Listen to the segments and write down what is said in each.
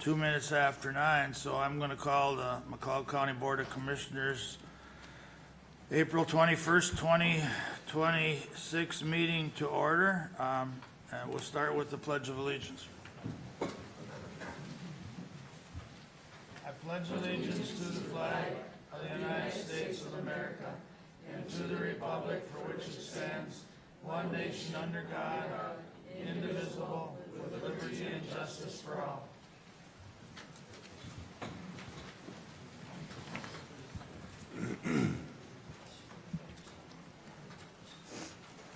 2 minutes after 9, so I'm going to call the McLeod County Board of Commissioners April 21st, 2026 meeting to order. And we'll start with the Pledge of Allegiance. I pledge allegiance to the flag of the United States of America and to the republic for which it stands, one nation under God, indivisible, with liberty and justice for all.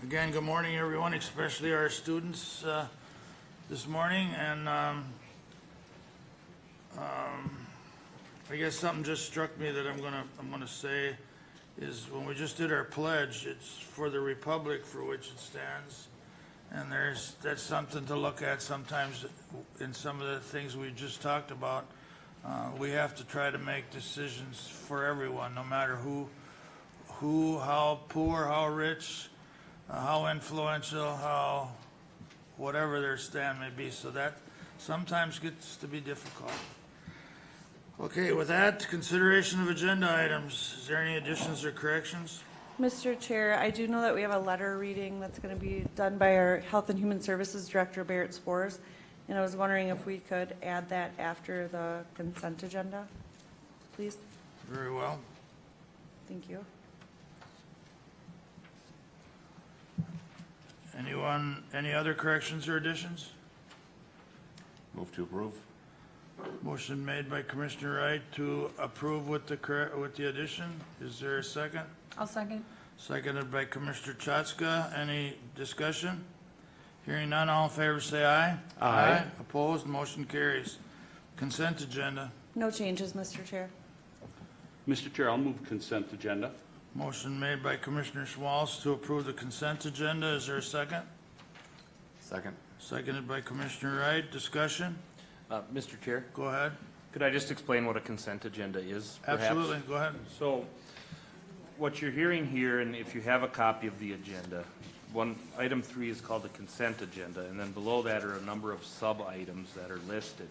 Again, good morning, everyone, especially our students this morning. And I guess something just struck me that I'm gonna say is when we just did our pledge, it's for the republic for which it stands, and that's something to look at sometimes in some of the things we just talked about. We have to try to make decisions for everyone, no matter who, how poor, how rich, how influential, how whatever their stand may be. So that sometimes gets to be difficult. Okay, with that, consideration of agenda items. Is there any additions or corrections? Mr. Chair, I do know that we have a letter reading that's going to be done by our Health and Human Services Director, Barrett Spores, and I was wondering if we could add that after the consent agenda, please. Very well. Thank you. Anyone, any other corrections or additions? Move to approve. Motion made by Commissioner Wright to approve with the addition. Is there a second? I'll second. Seconded by Commissioner Chatska. Any discussion? Hearing none, all in favor say aye. Aye. Opposed, motion carries. Consent agenda. No changes, Mr. Chair. Mr. Chair, I'll move consent agenda. Motion made by Commissioner Schmalz to approve the consent agenda. Is there a second? Second. Seconded by Commissioner Wright. Discussion? Mr. Chair, Go ahead. could I just explain what a consent agenda is, perhaps? Absolutely, go ahead. So, what you're hearing here, and if you have a copy of the agenda, item 3 is called the consent agenda, and then below that are a number of sub-items that are listed.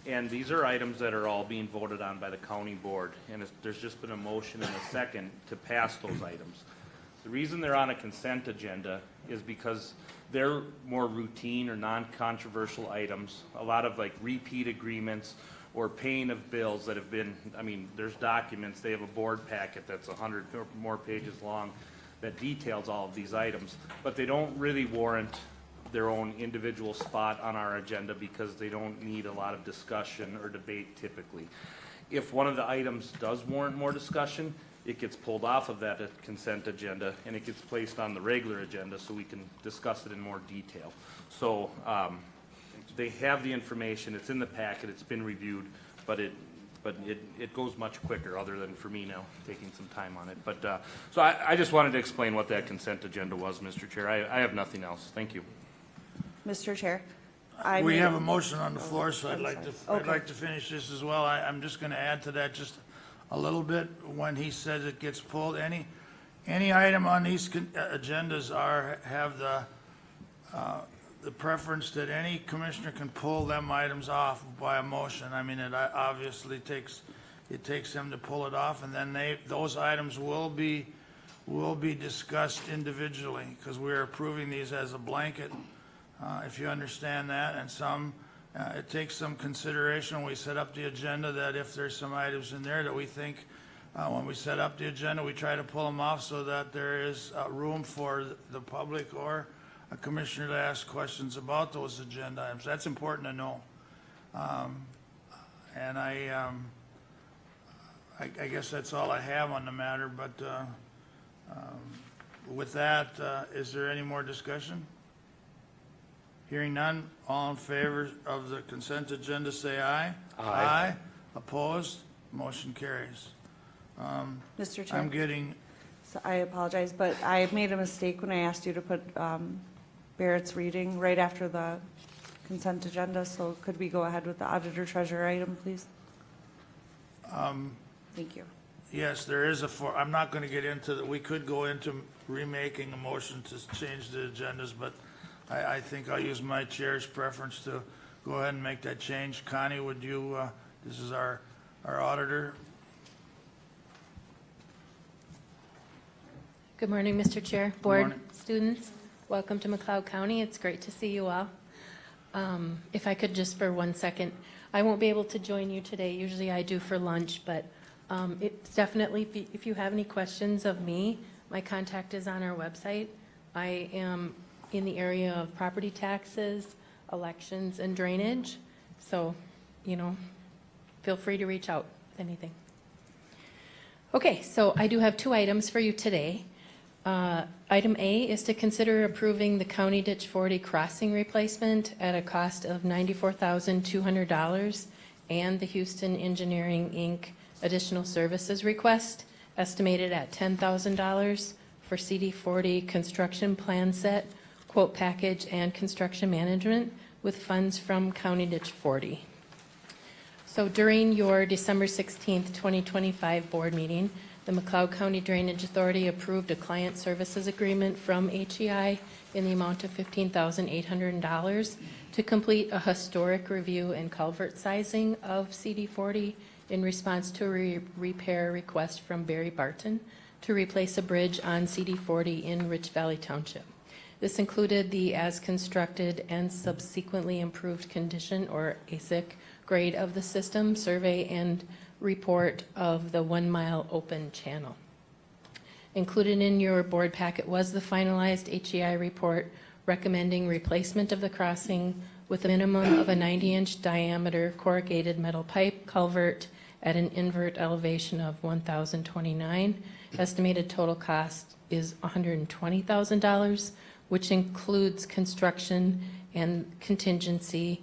And these are items that are all being voted on by the county board, and there's just been a motion and a second to pass those items. The reason they're on a consent agenda is because they're more routine or non-controversial items, a lot of like repeat agreements or paying of bills that have been, I mean, there's documents, they have a board packet that's 100 or more pages long that details all of these items, but they don't really warrant their own individual spot on our agenda because they don't need a lot of discussion or debate typically. If one of the items does warrant more discussion, it gets pulled off of that consent agenda and it gets placed on the regular agenda so we can discuss it in more detail. So they have the information, it's in the packet, it's been reviewed, but it goes much quicker other than for me now taking some time on it. But so I just wanted to explain what that consent agenda was, Mr. Chair. I have nothing else. Thank you. Mr. Chair. We have a motion on the floor, so I'd like Okay. to finish this as well. I'm just gonna add to that just a little bit. When he says it gets pulled, any item on these agendas have the preference that any commissioner can pull them items off by a motion. I mean, it obviously takes them to pull it off, and then those items will be discussed individually, because we're approving these as a blanket, if you understand that, and it takes some consideration when we set up the agenda that if there's some items in there that we think, when we set up the agenda, we try to pull them off so that there is room for the public or a commissioner to ask questions about those agenda items. That's important to know. And I guess that's all I have on the matter, but with that, is there any more discussion? Hearing none, all in favor of the consent agenda say aye. Aye. Opposed? Motion carries. Mr. Chair. I'm getting, So I apologize, but I made a mistake when I asked you to put Barrett's reading right after the consent agenda, so could we go ahead with the auditor treasurer item, please? Thank you. yes, there is I'm not going to get into that. We could go into remaking a motion to change the agendas, but I think I'll use my chair's preference to go ahead and make that change. Connie, would you, this is our auditor. Good morning, Mr. Chair, board, morning. students. Welcome to McLeod County. It's great to see you all. If I could just for 1 second, I won't be able to join you today. Usually I do for lunch, but it's definitely, if you have any questions of me, my contact is on our website. I am in the area of property taxes, elections, and drainage. So, feel free to reach out with anything. Okay, so I do have 2 items for you today. Item A is to consider approving the County Ditch 40 crossing replacement at a cost of $94,200 and the Houston Engineering, Inc. additional services request estimated at $10,000 for CD 40 construction plan set, quote package, and construction management with funds from County Ditch 40. So during your December 16th, 2025 board meeting, the McLeod County Drainage Authority approved a client services agreement from HEI in the amount of $15,800 to complete a historic review and culvert sizing of CD 40 in response to a repair request from Barry Barton to replace a bridge on CD 40 in Rich Valley Township. This included the as-constructed and subsequently improved condition, or ASIC, grade of the system, survey, and report of the 1 mile open channel. Included in your board packet was the finalized HEI report recommending replacement of the crossing with a minimum of a 90-inch diameter corrugated metal pipe culvert at an invert elevation of 1,029. Estimated total cost is $120,000, which includes construction and contingency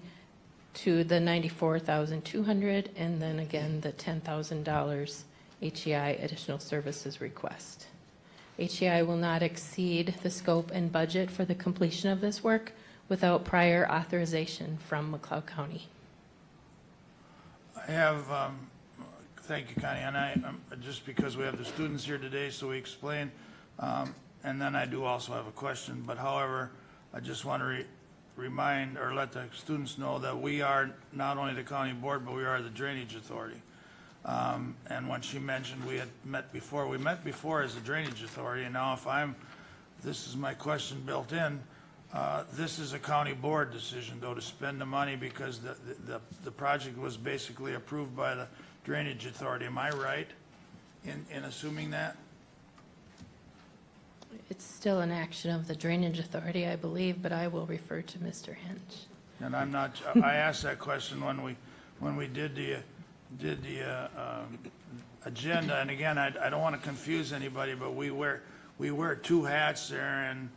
to the $94,200, and then again the $10,000 HEI additional services request. HEI will not exceed the scope and budget for the completion of this work without prior authorization from McLeod County. I have, thank you, Connie, and just because we have the students here today, so we explain, and then I do also have a question, but however, I just want to remind or let the students know that we are not only the county board, but we are the drainage authority. And when she mentioned we had met before as the drainage authority, and now this is my question built in, this is a county board decision though to spend the money because the project was basically approved by the drainage authority. Am I right in assuming that? It's still an action of the Drainage Authority, I believe, but I will refer to Mr. Hench. And I'm not, I asked that question when we did the agenda, and again, I don't want to confuse anybody, but we wear 2 hats there, and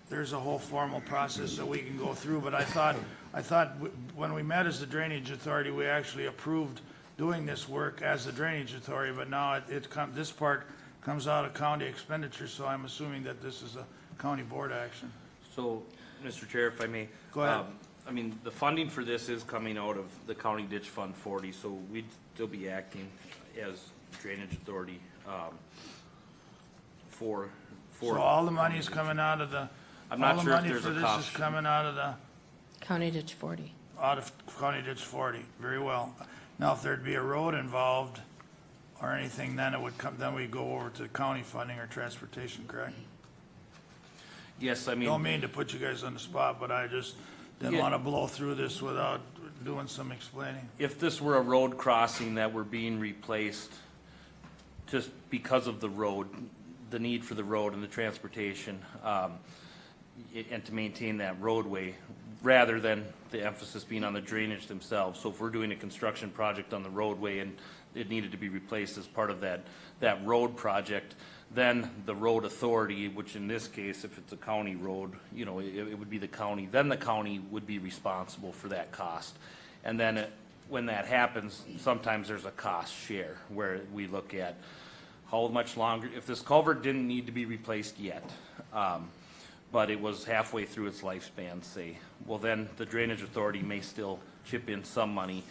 there's a whole formal process that we can go through, but I thought when we met as the Drainage Authority, we actually approved doing this work as the Drainage Authority, but now this part comes out of county expenditure, so I'm assuming that this is a county board action. So, Mr. Chair, if I may. Go ahead. I mean, the funding for this is coming out of the County Ditch Fund 40, so we'd still be acting as Drainage Authority for. So all the money is coming out of the, I'm not all the sure if money there's for a this cost. is coming out of County Ditch 40. County Ditch 40, very well. Now, if there'd be a road involved or anything, then it would come, then we'd go over to county funding or transportation, correct? Yes, I mean. Don't mean to put you guys on the spot, but I just didn't Yeah. want to blow through this without doing some explaining. If this were a road crossing that were being replaced just because of the road, the need for the road and the transportation, and to maintain that roadway, rather than the emphasis being on the drainage themselves. So if we're doing a construction project on the roadway and it needed to be replaced as part of that road project, then the road authority, which in this case, if it's a county road, it would be the county, then the county would be responsible for that cost. And then when that happens, sometimes there's a cost share where we look at how much longer, if this culvert didn't need to be replaced yet, but it was halfway through its lifespan, say, well, then the drainage authority may still chip in some money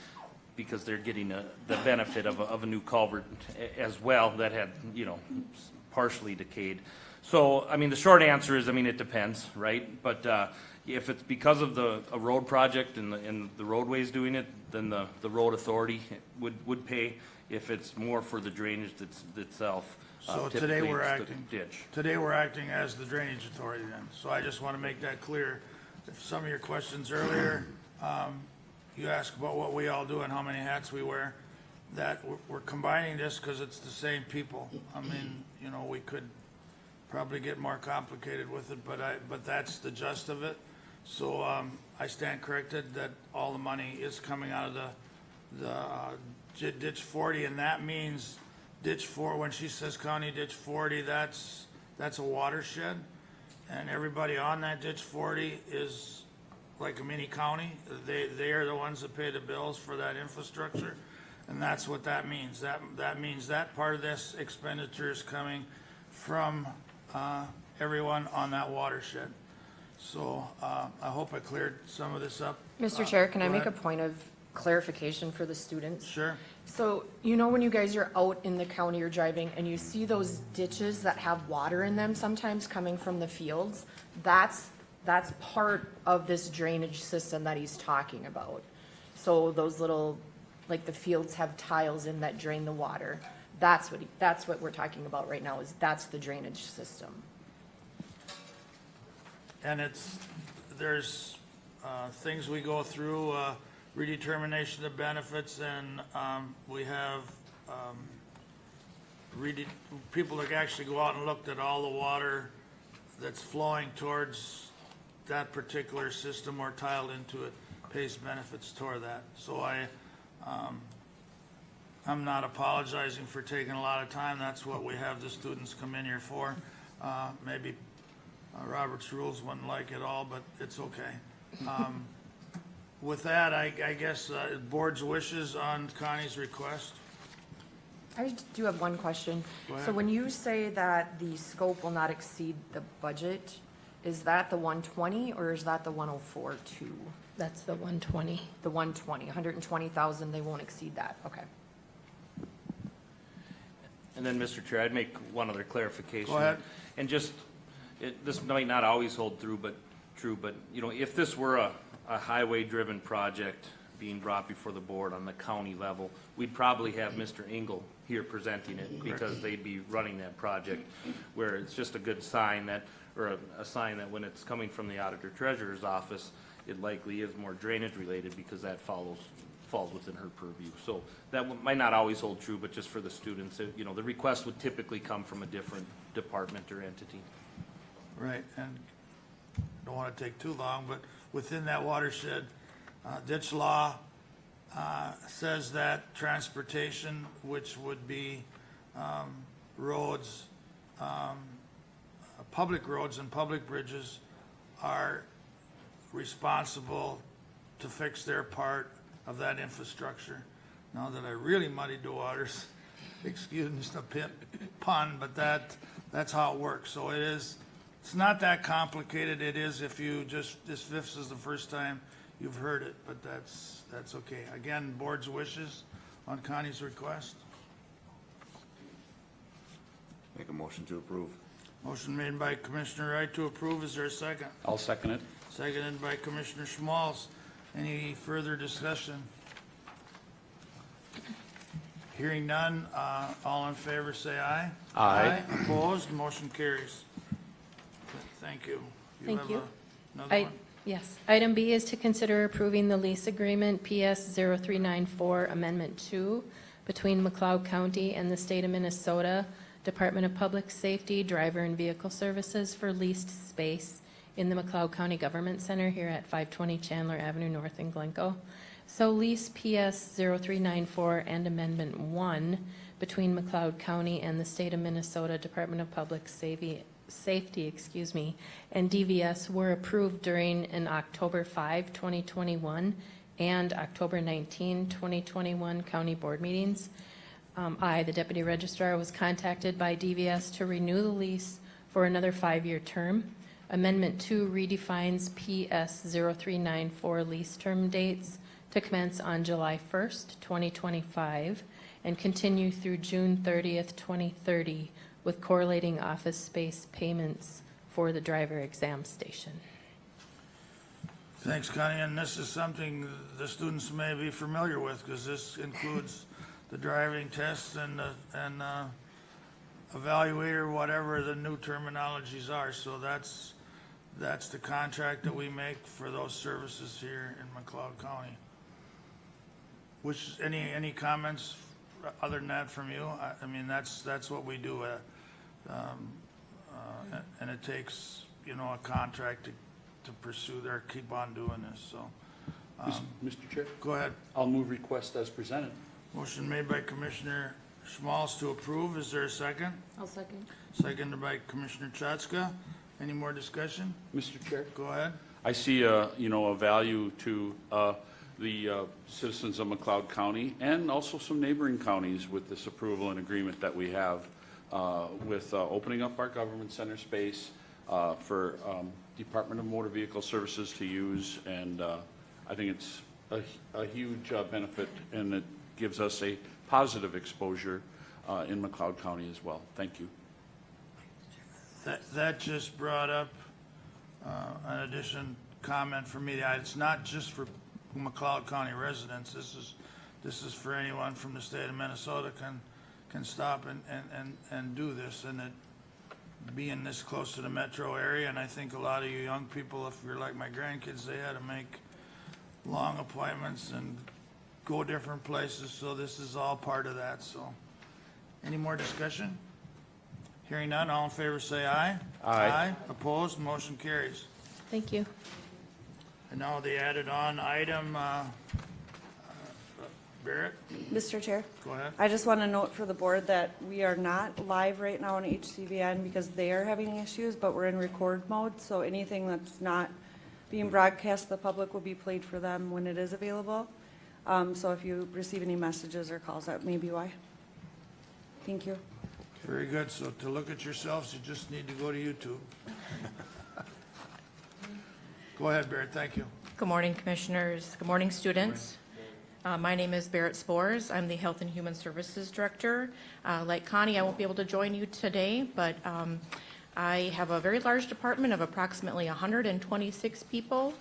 because they're getting the benefit of a new culvert as well that had, partially decayed. So, I mean, the short answer is, it depends, right? But, If it's because of a road project and the roadways doing it, then the road authority would pay. If it's more for the drainage itself, So typically today we're it's the acting. ditch. Today, we're acting as the drainage authority then. So I just want to make that clear. If some of your questions earlier, you asked about what we all do and how many hats we wear, that we're combining this because it's the same people. I mean, you know, we could probably get more complicated with it, but that's the gist of it. So I stand corrected that all the money is coming out of the ditch 40, and that means ditch 4, when she says county ditch 40, that's a watershed, and everybody on that ditch 40 is like a mini county. They are the ones that pay the bills for that infrastructure, and that's what that means. That means that part of this expenditure is coming from everyone on that watershed. So I hope I cleared some of this up. Mr. Chair, can I go make a ahead. point of clarification for the students? Sure. So, you know, when you guys are out in the county, you're driving, and you see those ditches that have water in them sometimes coming from the fields, that's part of this drainage system that he's talking about. So those little, like the fields have tiles in that drain the water. That's what we're talking about right now, that's the drainage system. And there's things we go through, redetermination of benefits, and we have people that actually go out and looked at all the water that's flowing towards that particular system or tiled into it, pays benefits toward that. So I'm not apologizing for taking a lot of time. That's what we have the students come in here for. Maybe Robert's rules wouldn't like it all, but it's okay. With that, I guess, board's wishes on Connie's request. I do have one question. Go ahead. So when you say that the scope will not exceed the budget, is that the 120 or is that the 104 too? That's the 120. The 120, 120,000, they won't exceed that, okay. And then, Mr. Chair, I'd make one other clarification. Go ahead. And just, this might not always hold true, but, you know, if this were a highway-driven project being brought before the board on the county level, we'd probably have Mr. Engel here presenting it, because they'd be running that project, where it's just a good sign that, or a sign that when it's coming from the auditor treasurer's office, it likely is more drainage related, because that falls within her purview. So that might not always hold true, but just for the students, you know, the request would typically come from a different department or entity. Right, and don't want to take too long, but within that watershed, ditch law says that transportation, which would be roads, public roads and public bridges, are responsible to fix their part of that infrastructure. Now that I really muddied the waters, excuse me, a pun, but that's how it works. So it's not that complicated. It is if this is the first time you've heard it, but that's okay. Again, board's wishes on Connie's request. Make a motion to approve. Motion made by Commissioner Wright to approve. Is there a second? I'll second it. Seconded by Commissioner Schmalz. Any further discussion? Hearing none, all in favor say aye. Aye. Opposed, motion carries. Thank you. Thank have you. Another one? Yes. Item B is to consider approving the lease agreement PS 0394 Amendment 2 between McLeod County and the State of Minnesota Department of Public Safety Driver and Vehicle Services for leased space in the McLeod County Government Center here at 520 Chandler Avenue North in Glencoe. So lease PS 0394 and Amendment 1 between McLeod County and the State of Minnesota Department of Public Safety, and DVS were approved during an October 5, 2021 and October 19, 2021 county board meetings. I, the deputy registrar, was contacted by DVS to renew the lease for another 5-year term. Amendment 2 redefines PS 0394 lease term dates to commence on July 1st, 2025 and continue through June 30th, 2030 with correlating office space payments for the driver exam station. Thanks, Connie, and this is something the students may be familiar with, because this includes the driving test and evaluator, whatever the new terminologies are, so that's the contract that we make for those services here in McLeod County. Which, any comments other than that from you? I mean, that's what we do, and it takes, a contract to pursue or keep on doing this, so. Mr. Chair, Go ahead. I'll move request as presented. Motion made by Commissioner Schmalz to approve. Is there a second? I'll second. Seconded by Commissioner Chatska. Any more discussion? Mr. Chair, Go ahead. I see a value to the citizens of McLeod County and also some neighboring counties with this approval and agreement that we have with opening up our government center space for Department of Motor Vehicle Services to use, and I think it's a huge benefit, and it gives us a positive exposure in McLeod County as well. Thank you. That just brought up an additional comment for me. It's not just for McLeod County residents. This is for anyone from the state of Minnesota can stop and do this, and it being this close to the metro area, and I think a lot of you young people, if you're like my grandkids, they had to make long appointments and go different places, so this is all part of that, so. Any more discussion? Hearing none, all in favor say aye. Aye. Opposed, motion carries. Thank you. And now the added on item, Barrett, Mr. Chair, go ahead. I just want to note for the board that we are not live right now on HCBN because they are having issues, but we're in record mode, so anything that's not being broadcast to the public will be played for them when it is available. So if you receive any messages or calls, that may be why. Thank you. Very good, so to look at yourselves, you just need to go to YouTube. Go ahead, Barrett, thank you. Good morning, Commissioners. Good morning, students. My name is Barrett Spores. I'm the Health and Human Services Director. Like Connie, I won't be able to join you today, but I have a very large department of approximately 126 people.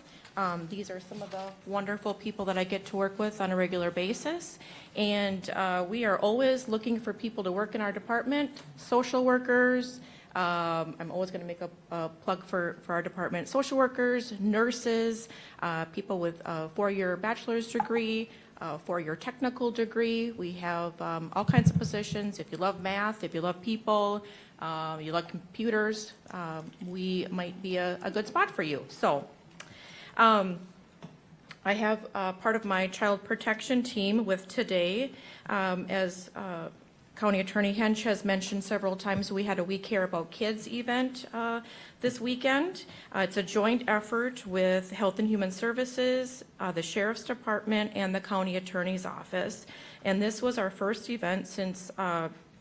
These are some of the wonderful people that I get to work with on a regular basis. And we are always looking for people to work in our department, social workers. I'm always going to make a plug for our department. Social workers, nurses, people with a 4-year bachelor's degree, 4-year technical degree. We have all kinds of positions. If you love math, if you love people, you love computers, we might be a good spot for you. So I have part of my child protection team with today. As County Attorney Hench has mentioned several times, we had a We Care About Kids event this weekend. It's a joint effort with Health and Human Services, the Sheriff's Department, and the County Attorney's Office. And this was our first event since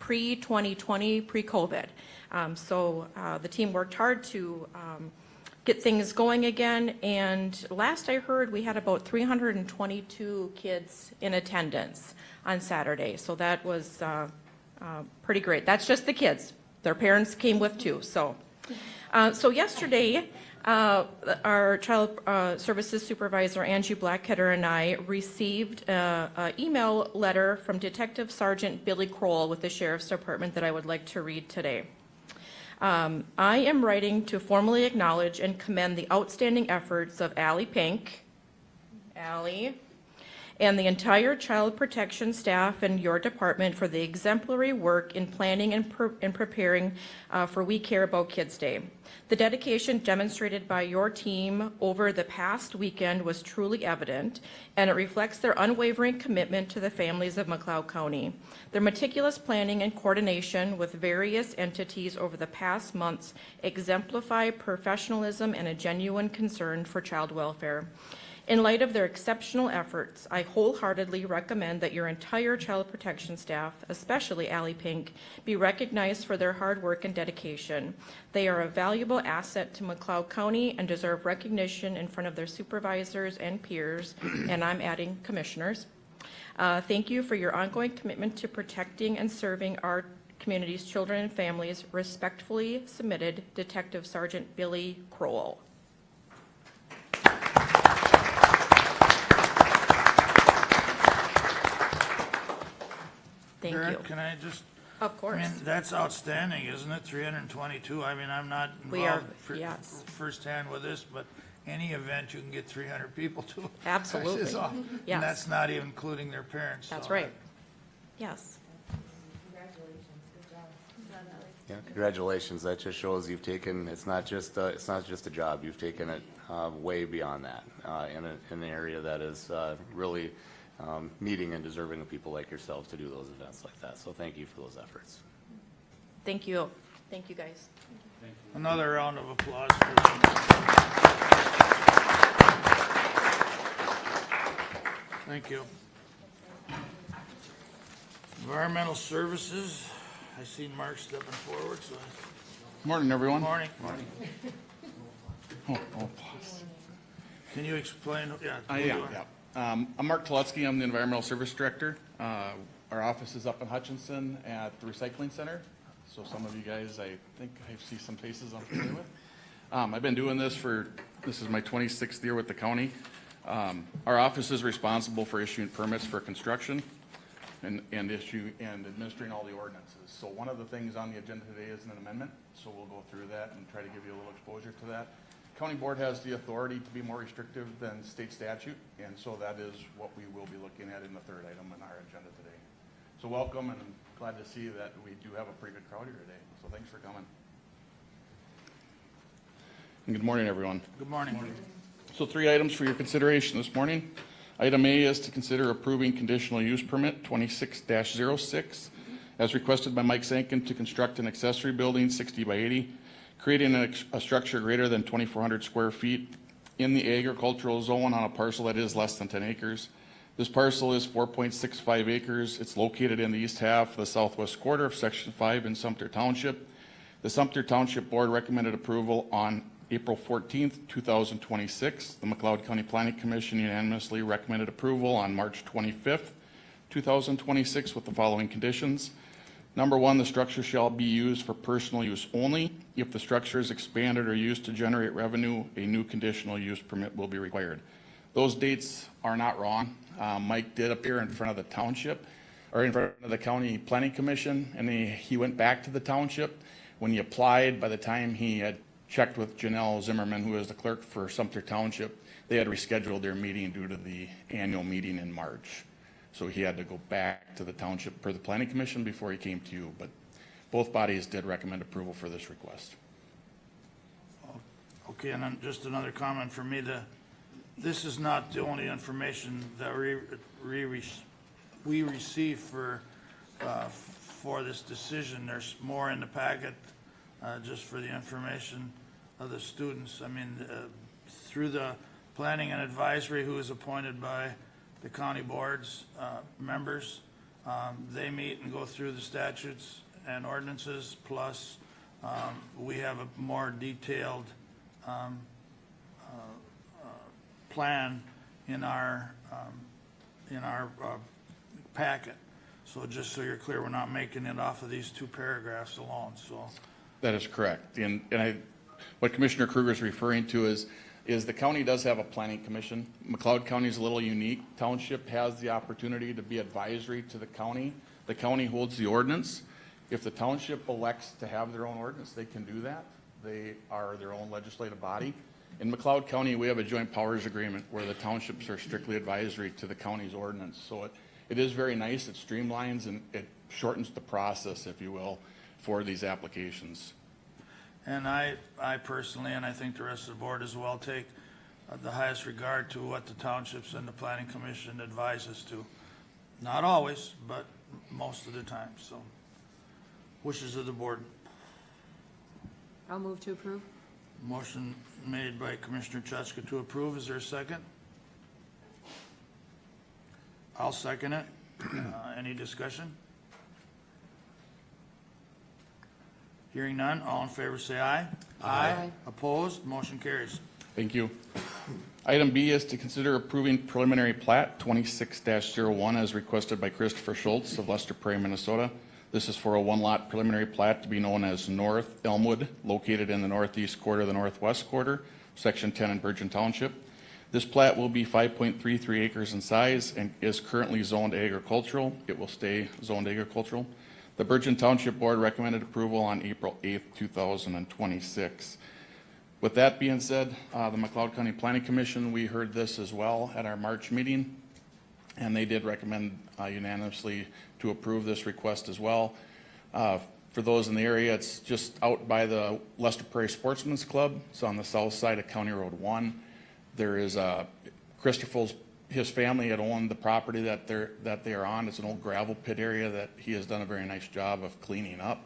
pre-2020, pre-COVID. So the team worked hard to get things going again, and last I heard we had about 322 kids in attendance on Saturday, so that was pretty great. That's just the kids. Their parents came with too. So yesterday, our child services supervisor, Angie Blackheader, and I received an email letter from Detective Sergeant Billy Kroll with the Sheriff's Department that I would like to read today. I am writing to formally acknowledge and commend the outstanding efforts of Allie Pink, and the entire child protection staff in your department for the exemplary work in planning and preparing for We Care About Kids Day. The dedication demonstrated by your team over the past weekend was truly evident, and it reflects their unwavering commitment to the families of McLeod County. Their meticulous planning and coordination with various entities over the past months exemplify professionalism and a genuine concern for child welfare. In light of their exceptional efforts, I wholeheartedly recommend that your entire child protection staff, especially Allie Pink, be recognized for their hard work and dedication. They are a valuable asset to McLeod County and deserve recognition in front of their supervisors and peers, and I'm adding commissioners. Thank you for your ongoing commitment to protecting and serving our community's children and families. Respectfully submitted, Detective Sergeant Billy Kroll. Thank you. Barrett, can I just, Of I course. mean, that's outstanding, isn't it? 322. I mean, I'm not We are- involved yes. firsthand with this, but any event you can get 300 people to. Absolutely. is off. Yes. And that's not even including their parents. That's so right. Yes. Yeah, congratulations. That just shows you've taken, it's not just a job. You've taken it way beyond that in an area that is really needing and deserving of people like yourselves to do those events like that. So thank you for those efforts. Thank you. Thank you, guys. Another round of applause for them. Thank you. Environmental Services, I see Mark stepping forward, so, Morning, everyone. morning. Oh, pause. Can you explain, yeah? Yeah. I'm Mark Tolutsky. I'm the Environmental Service Director. Our office is up in Hutchinson at the Recycling Center. So some of you guys, I think I see some faces I'm familiar with. I've been doing this this is my 26th year with the county. Our office is responsible for issuing permits for construction and administering all the ordinances. So one of the things on the agenda today is an amendment, so we'll go through that and try to give you a little exposure to that. County Board has the authority to be more restrictive than state statute, and so that is what we will be looking at in the third item on our agenda today. So welcome, and I'm glad to see that we do have a pretty good crowd here today, so thanks for coming. And good morning, everyone. Good morning. So 3 items for your consideration this morning. Item A is to consider approving conditional use permit 26-06 as requested by Mike Sankin to construct an accessory building 60 by 80, creating a structure greater than 2,400 square feet in the agricultural zone on a parcel that is less than 10 acres. This parcel is 4.65 acres. It's located in the east half of the southwest quarter of Section 5 in Sumter Township. The Sumter Township Board recommended approval on April 14th, 2026. The McLeod County Planning Commission unanimously recommended approval on March 25th, 2026 with the following conditions. Number 1, the structure shall be used for personal use only. If the structure is expanded or used to generate revenue, a new conditional use permit will be required. Those dates are not wrong. Mike did appear in front of the township, or in front of the County Planning Commission, and he went back to the township. When he applied, by the time he had checked with Janelle Zimmerman, who is the clerk for Sumter Township, they had rescheduled their meeting due to the annual meeting in March. So he had to go back to the township per the Planning Commission before he came to you, but both bodies did recommend approval for this request. Okay, and then just another comment from me, this is not the only information that we receive for this decision. There's more in the packet, just for the information of the students. I mean, through the planning and advisory, who is appointed by the county board's members, they meet and go through the statutes and ordinances, plus we have a more detailed plan in our packet. So just so you're clear, we're not making it off of these 2 paragraphs alone, so. That is correct. What Commissioner Kruger is referring to is the county does have a planning commission. McLeod County is a little unique. Township has the opportunity to be advisory to the county. The county holds the ordinance. If the township elects to have their own ordinance, they can do that. They are their own legislative body. In McLeod County, we have a joint powers agreement where the townships are strictly advisory to the county's ordinance. So it is very nice. It streamlines and it shortens the process, if you will, for these applications. And I personally, and I think the rest of the board as well, take the highest regard to what the townships and the planning commission advise us to. Not always, but most of the time, so. Wishes of the board. I'll move to approve. Motion made by Commissioner Cheska to approve. Is there a second? I'll second it. Any discussion? Hearing none, all in favor say aye. Aye. Opposed, motion carries. Thank you. Item B is to consider approving preliminary plat 26-01 as requested by Christopher Schultz of Lester Prairie, Minnesota. This is for a 1-lot preliminary plat to be known as North Elmwood, located in the northeast quarter of the northwest quarter, Section 10 in Virgin Township. This plat will be 5.33 acres in size and is currently zoned agricultural. It will stay zoned agricultural. The Bergen Township Board recommended approval on April 8th, 2026. With that being said, the McLeod County Planning Commission, we heard this as well at our March meeting, and they did recommend unanimously to approve this request as well. For those in the area, it's just out by the Lester Prairie Sportsman's Club. It's on the south side of County Road 1. There is Christopher's, his family had owned the property that they are on. It's an old gravel pit area that he has done a very nice job of cleaning up.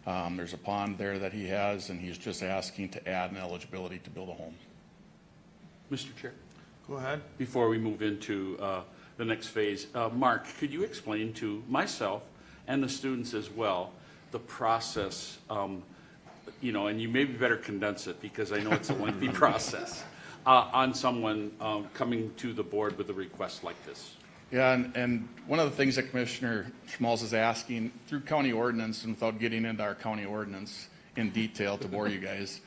There's a pond there that he has, and he's just asking to add an eligibility to build a home. Mr. Chair, Go ahead. before we move into the next phase, Mark, could you explain to myself and the students as well the process, and you maybe better condense it because I know it's a lengthy process, on someone coming to the board with a request like this? Yeah, and one of the things that Commissioner Schmalz is asking through county ordinance, and without getting into our county ordinance in detail to bore you guys,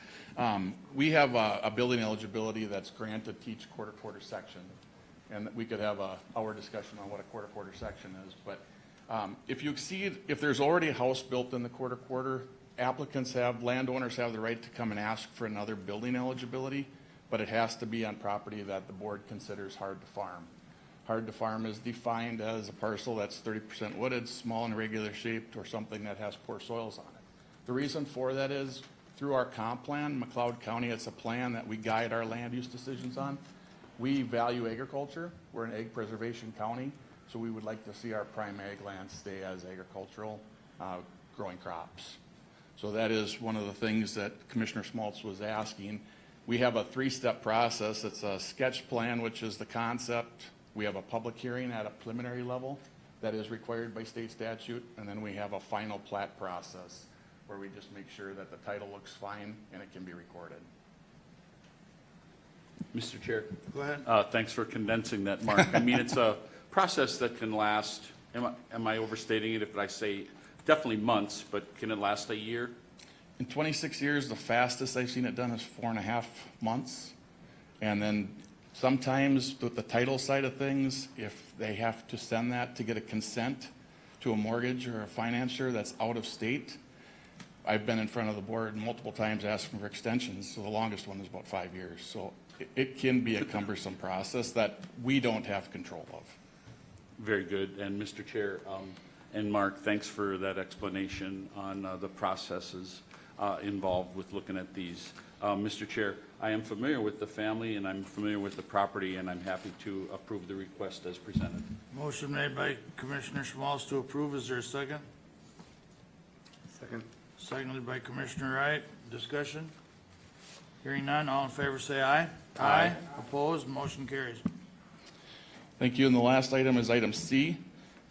we have a building eligibility that's granted to each quarter section. And we could have a hour discussion on what a quarter section is. But if there's already a house built in the quarter, landowners have the right to come and ask for another building eligibility, but it has to be on property that the board considers hard to farm. Hard to farm is defined as a parcel that's 30% wooded, small and irregular shaped, or something that has poor soils on it. The reason for that is through our comp plan, McLeod County, it's a plan that we guide our land use decisions on. We value agriculture. We're an egg preservation county, so we would like to see our prime ag land stay as agricultural, growing crops. So that is one of the things that Commissioner Schmaltz was asking. We have a 3-step process. It's a sketch plan, which is the concept. We have a public hearing at a preliminary level that is required by state statute, and then we have a final plat process where we just make sure that the title looks fine and it can be recorded. Mr. Chair? Go ahead. Thanks for condensing that, Mark. I mean, it's a process that can last, am I overstating it if I say definitely months, but can it last a year? In 26 years, the fastest I've seen it done is 4.5 months. And then sometimes with the title side of things, if they have to send that to get a consent to a mortgage or a financer that's out of state, I've been in front of the board multiple times asking for extensions, so the longest one is about 5 years. So it can be a cumbersome process that we don't have control of. Very good. And Mr. Chair, and Mark, thanks for that explanation on the processes involved with looking at these. Mr. Chair, I am familiar with the family and I'm familiar with the property, and I'm happy to approve the request as presented. Motion made by Commissioner Schmalz to approve. Is there a second? Second. Seconded by Commissioner Wright. Discussion? Hearing none, all in favor say aye. Aye. Opposed, motion carries. Thank you. And the last item is item C.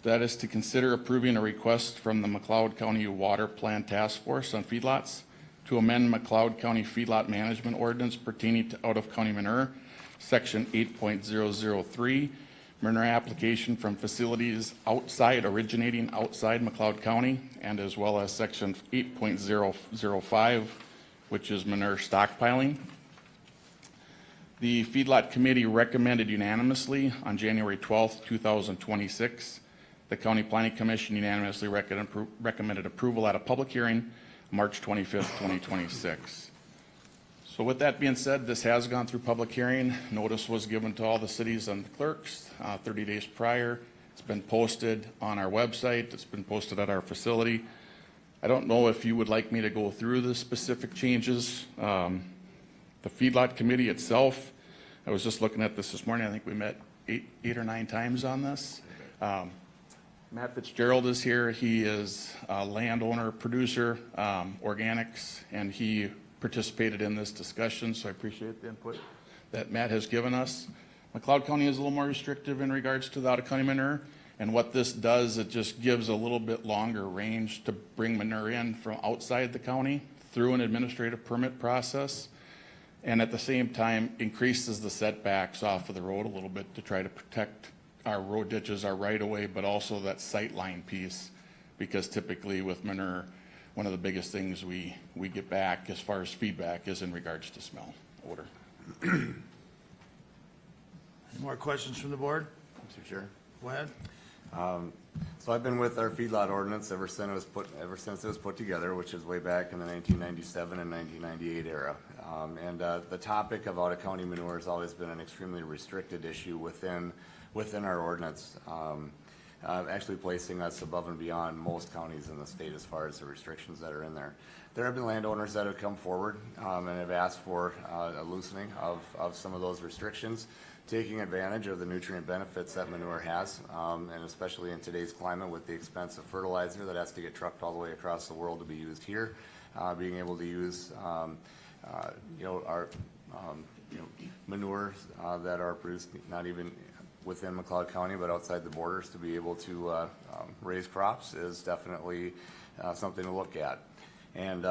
That is to consider approving a request from the McLeod County Water Plan Task Force on feedlots to amend McLeod County Feedlot Management Ordinance pertaining to out-of-county manure, Section 8.003, manure application from facilities originating outside McLeod County, and as well as Section 8.005, which is manure stockpiling. The Feedlot Committee recommended unanimously on January 12th, 2026. The County Planning Commission unanimously recommended approval at a public hearing March 25th, 2026. So with that being said, this has gone through public hearing. Notice was given to all the cities and the clerks 30 days prior. It's been posted on our website. It's been posted at our facility. I don't know if you would like me to go through the specific changes. The Feedlot Committee itself, I was just looking at this morning. I think we met eight or nine times on this. Matt Fitzgerald is here. He is a landowner, producer, organics, and he participated in this discussion, so I appreciate the input that Matt has given us. McLeod County is a little more restrictive in regards to the out-of-county manure, and what this does, it just gives a little bit longer range to bring manure in from outside the county through an administrative permit process, and at the same time increases the setbacks off of the road a little bit to try to protect our road ditches, our right-of-way, but also that sight line piece, because typically with manure, one of the biggest things we get back as far as feedback is in regards to smell, odor. More questions from the board? Mr. Chair. Go ahead. So I've been with our feedlot ordinance ever since it was put together, which is way back in the 1997 and 1998 era. The topic of out-of-county manure has always been an extremely restricted issue within our ordinance, actually placing us above and beyond most counties in the state as far as the restrictions that are in there. There have been landowners that have come forward and have asked for a loosening of some of those restrictions, taking advantage of the nutrient benefits that manure has, and especially in today's climate with the expense of fertilizer that has to get trucked all the way across the world to be used here, being able to use our manures that are produced not even within McLeod County but outside the borders to be able to raise crops is definitely something to look at. And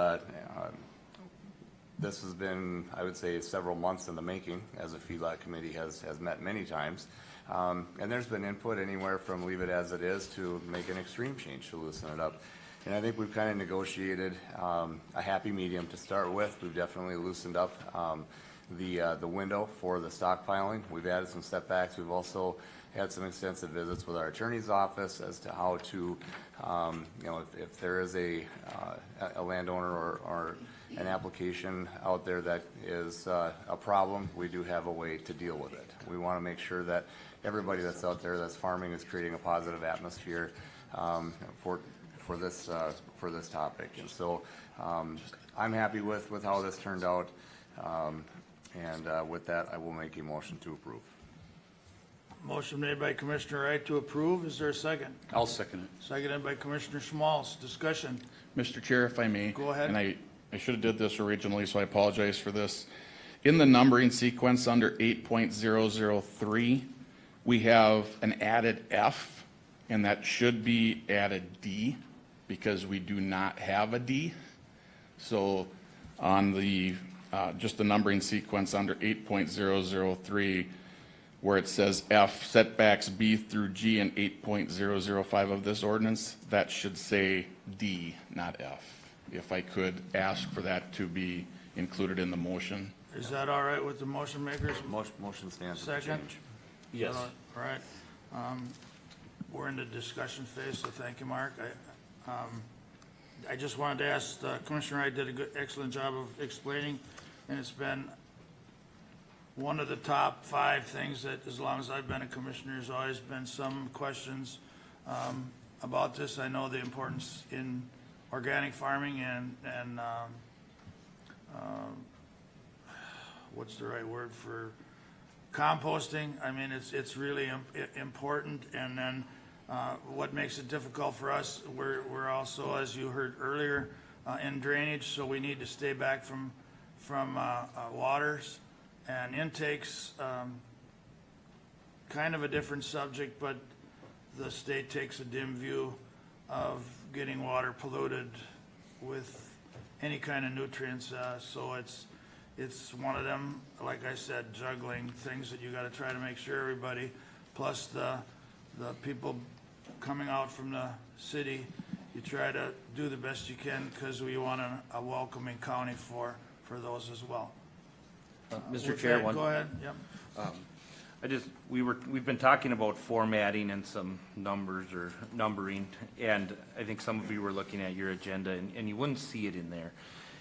this has been, I would say, several months in the making, as a feedlot committee has met many times. And there's been input anywhere from leave it as it is to make an extreme change to loosen it up. And I think we've kind of negotiated a happy medium to start with. We've definitely loosened up the window for the stockpiling. We've added some setbacks. We've also had some extensive visits with our attorney's office as to how to, if there is a landowner or an application out there that is a problem, we do have a way to deal with it. We want to make sure that everybody that's out there that's farming is creating a positive atmosphere for this topic. And so I'm happy with how this turned out. With that, I will make a motion to approve. Motion made by Commissioner Wright to approve. Is there a second? I'll second it. Seconded by Commissioner Schmalz. Discussion. Mr. Chair, if I may. Go ahead. And I should have did this originally, so I apologize for this. In the numbering sequence under 8.003, we have an added F, and that should be added D, because we do not have a D. So on the, just the numbering sequence under 8.003, where it says F, setbacks B through G in 8.005 of this ordinance, that should say D, not F. If I could ask for that to be included in the motion. Is that all right with the motion makers? Motion stands for Second? change. Yes. All right. We're in the discussion phase, so thank you, Mark. I just wanted to ask, Commissioner Wright did a good, excellent job of explaining, and it's been one of the top 5 things that, as long as I've been a commissioner, has always been some questions about this. I know the importance in organic farming and what's the right word for composting. I mean, it's really important. And then what makes it difficult for us, we're also, as you heard earlier, in drainage, so we need to stay back from waters and intakes. Kind of a different subject, but the state takes a dim view of getting water polluted with any kind of nutrients, so it's one of them, like I said, juggling things that you got to try to make sure everybody, plus the people coming out from the city, you try to do the best you can because we want a welcoming county for those as well. Mr. With Chair, that, go ahead. Yep. We've been talking about formatting and some numbers or numbering, and I think some of you were looking at your agenda and you wouldn't see it in there.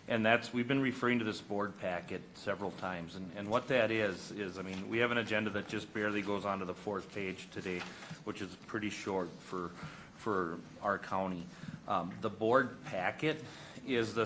And we've been referring to this board packet several times, and what that is, I mean, we have an agenda that just barely goes onto the 4th page today, which is pretty short for our county. The board packet is the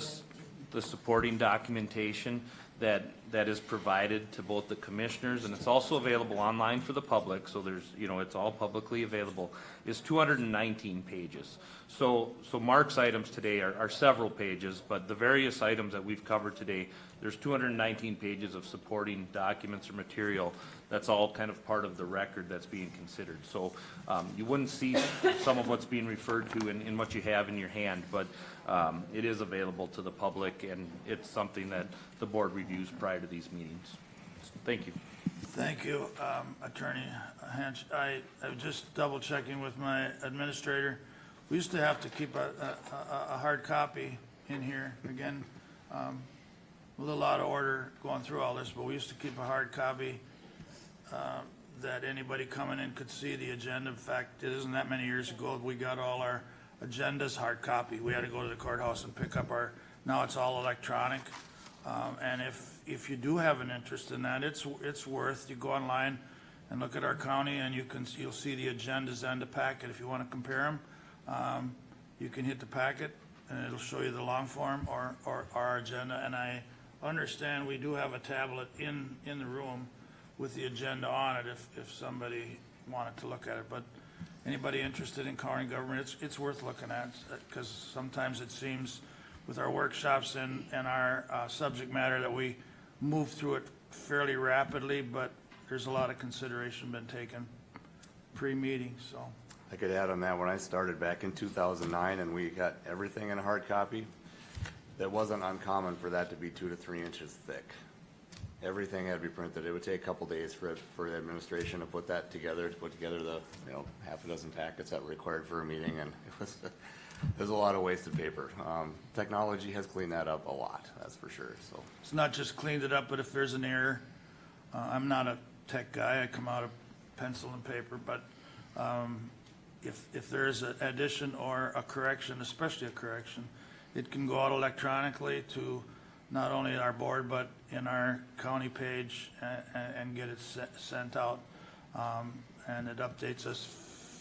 supporting documentation that is provided to both the commissioners, and it's also available online for the public, so there's, it's all publicly available, is 219 pages. So Mark's items today are several pages, but the various items that we've covered today, there's 219 pages of supporting documents or material that's all kind of part of the record that's being considered. So you wouldn't see some of what's being referred to in what you have in your hand, but it is available to the public, and it's something that the board reviews prior to these meetings. Thank you. Thank you, Attorney Hench. I was just double checking with my administrator. We used to have to keep a hard copy in here, again, a little out of order going through all this, but we used to keep a hard copy. that anybody coming in could see the agenda. In fact, it isn't that many years ago, we got all our agendas hard copy. We had to go to the courthouse and pick up now it's all electronic. And if you do have an interest in that, it's worth, you go online and look at our county and you'll see the agendas and the packet. If you want to compare them, you can hit the packet and it'll show you the long form or our agenda. And I understand we do have a tablet in the room with the agenda on it if somebody wanted to look at it. But anybody interested in county government, it's worth looking at, because sometimes it seems with our workshops and our subject matter that we move through it fairly rapidly, but there's a lot of consideration been taken pre-meeting, so. I could add on that, when I started back in 2009 and we got everything in a hard copy, that wasn't uncommon for that to be 2 to 3 inches thick. Everything had to be printed. It would take a couple days for the administration to put that together, to put together the, half a dozen packets that were required for a meeting, and there's a lot of wasted paper. Technology has cleaned that up a lot, that's for sure, so. It's not just cleaned it up, but if there's an error, I'm not a tech guy, I come out of pencil and paper, but if there is an addition or a correction, especially a correction, it can go out electronically to not only our board, but in our county page and get it sent out. And it updates us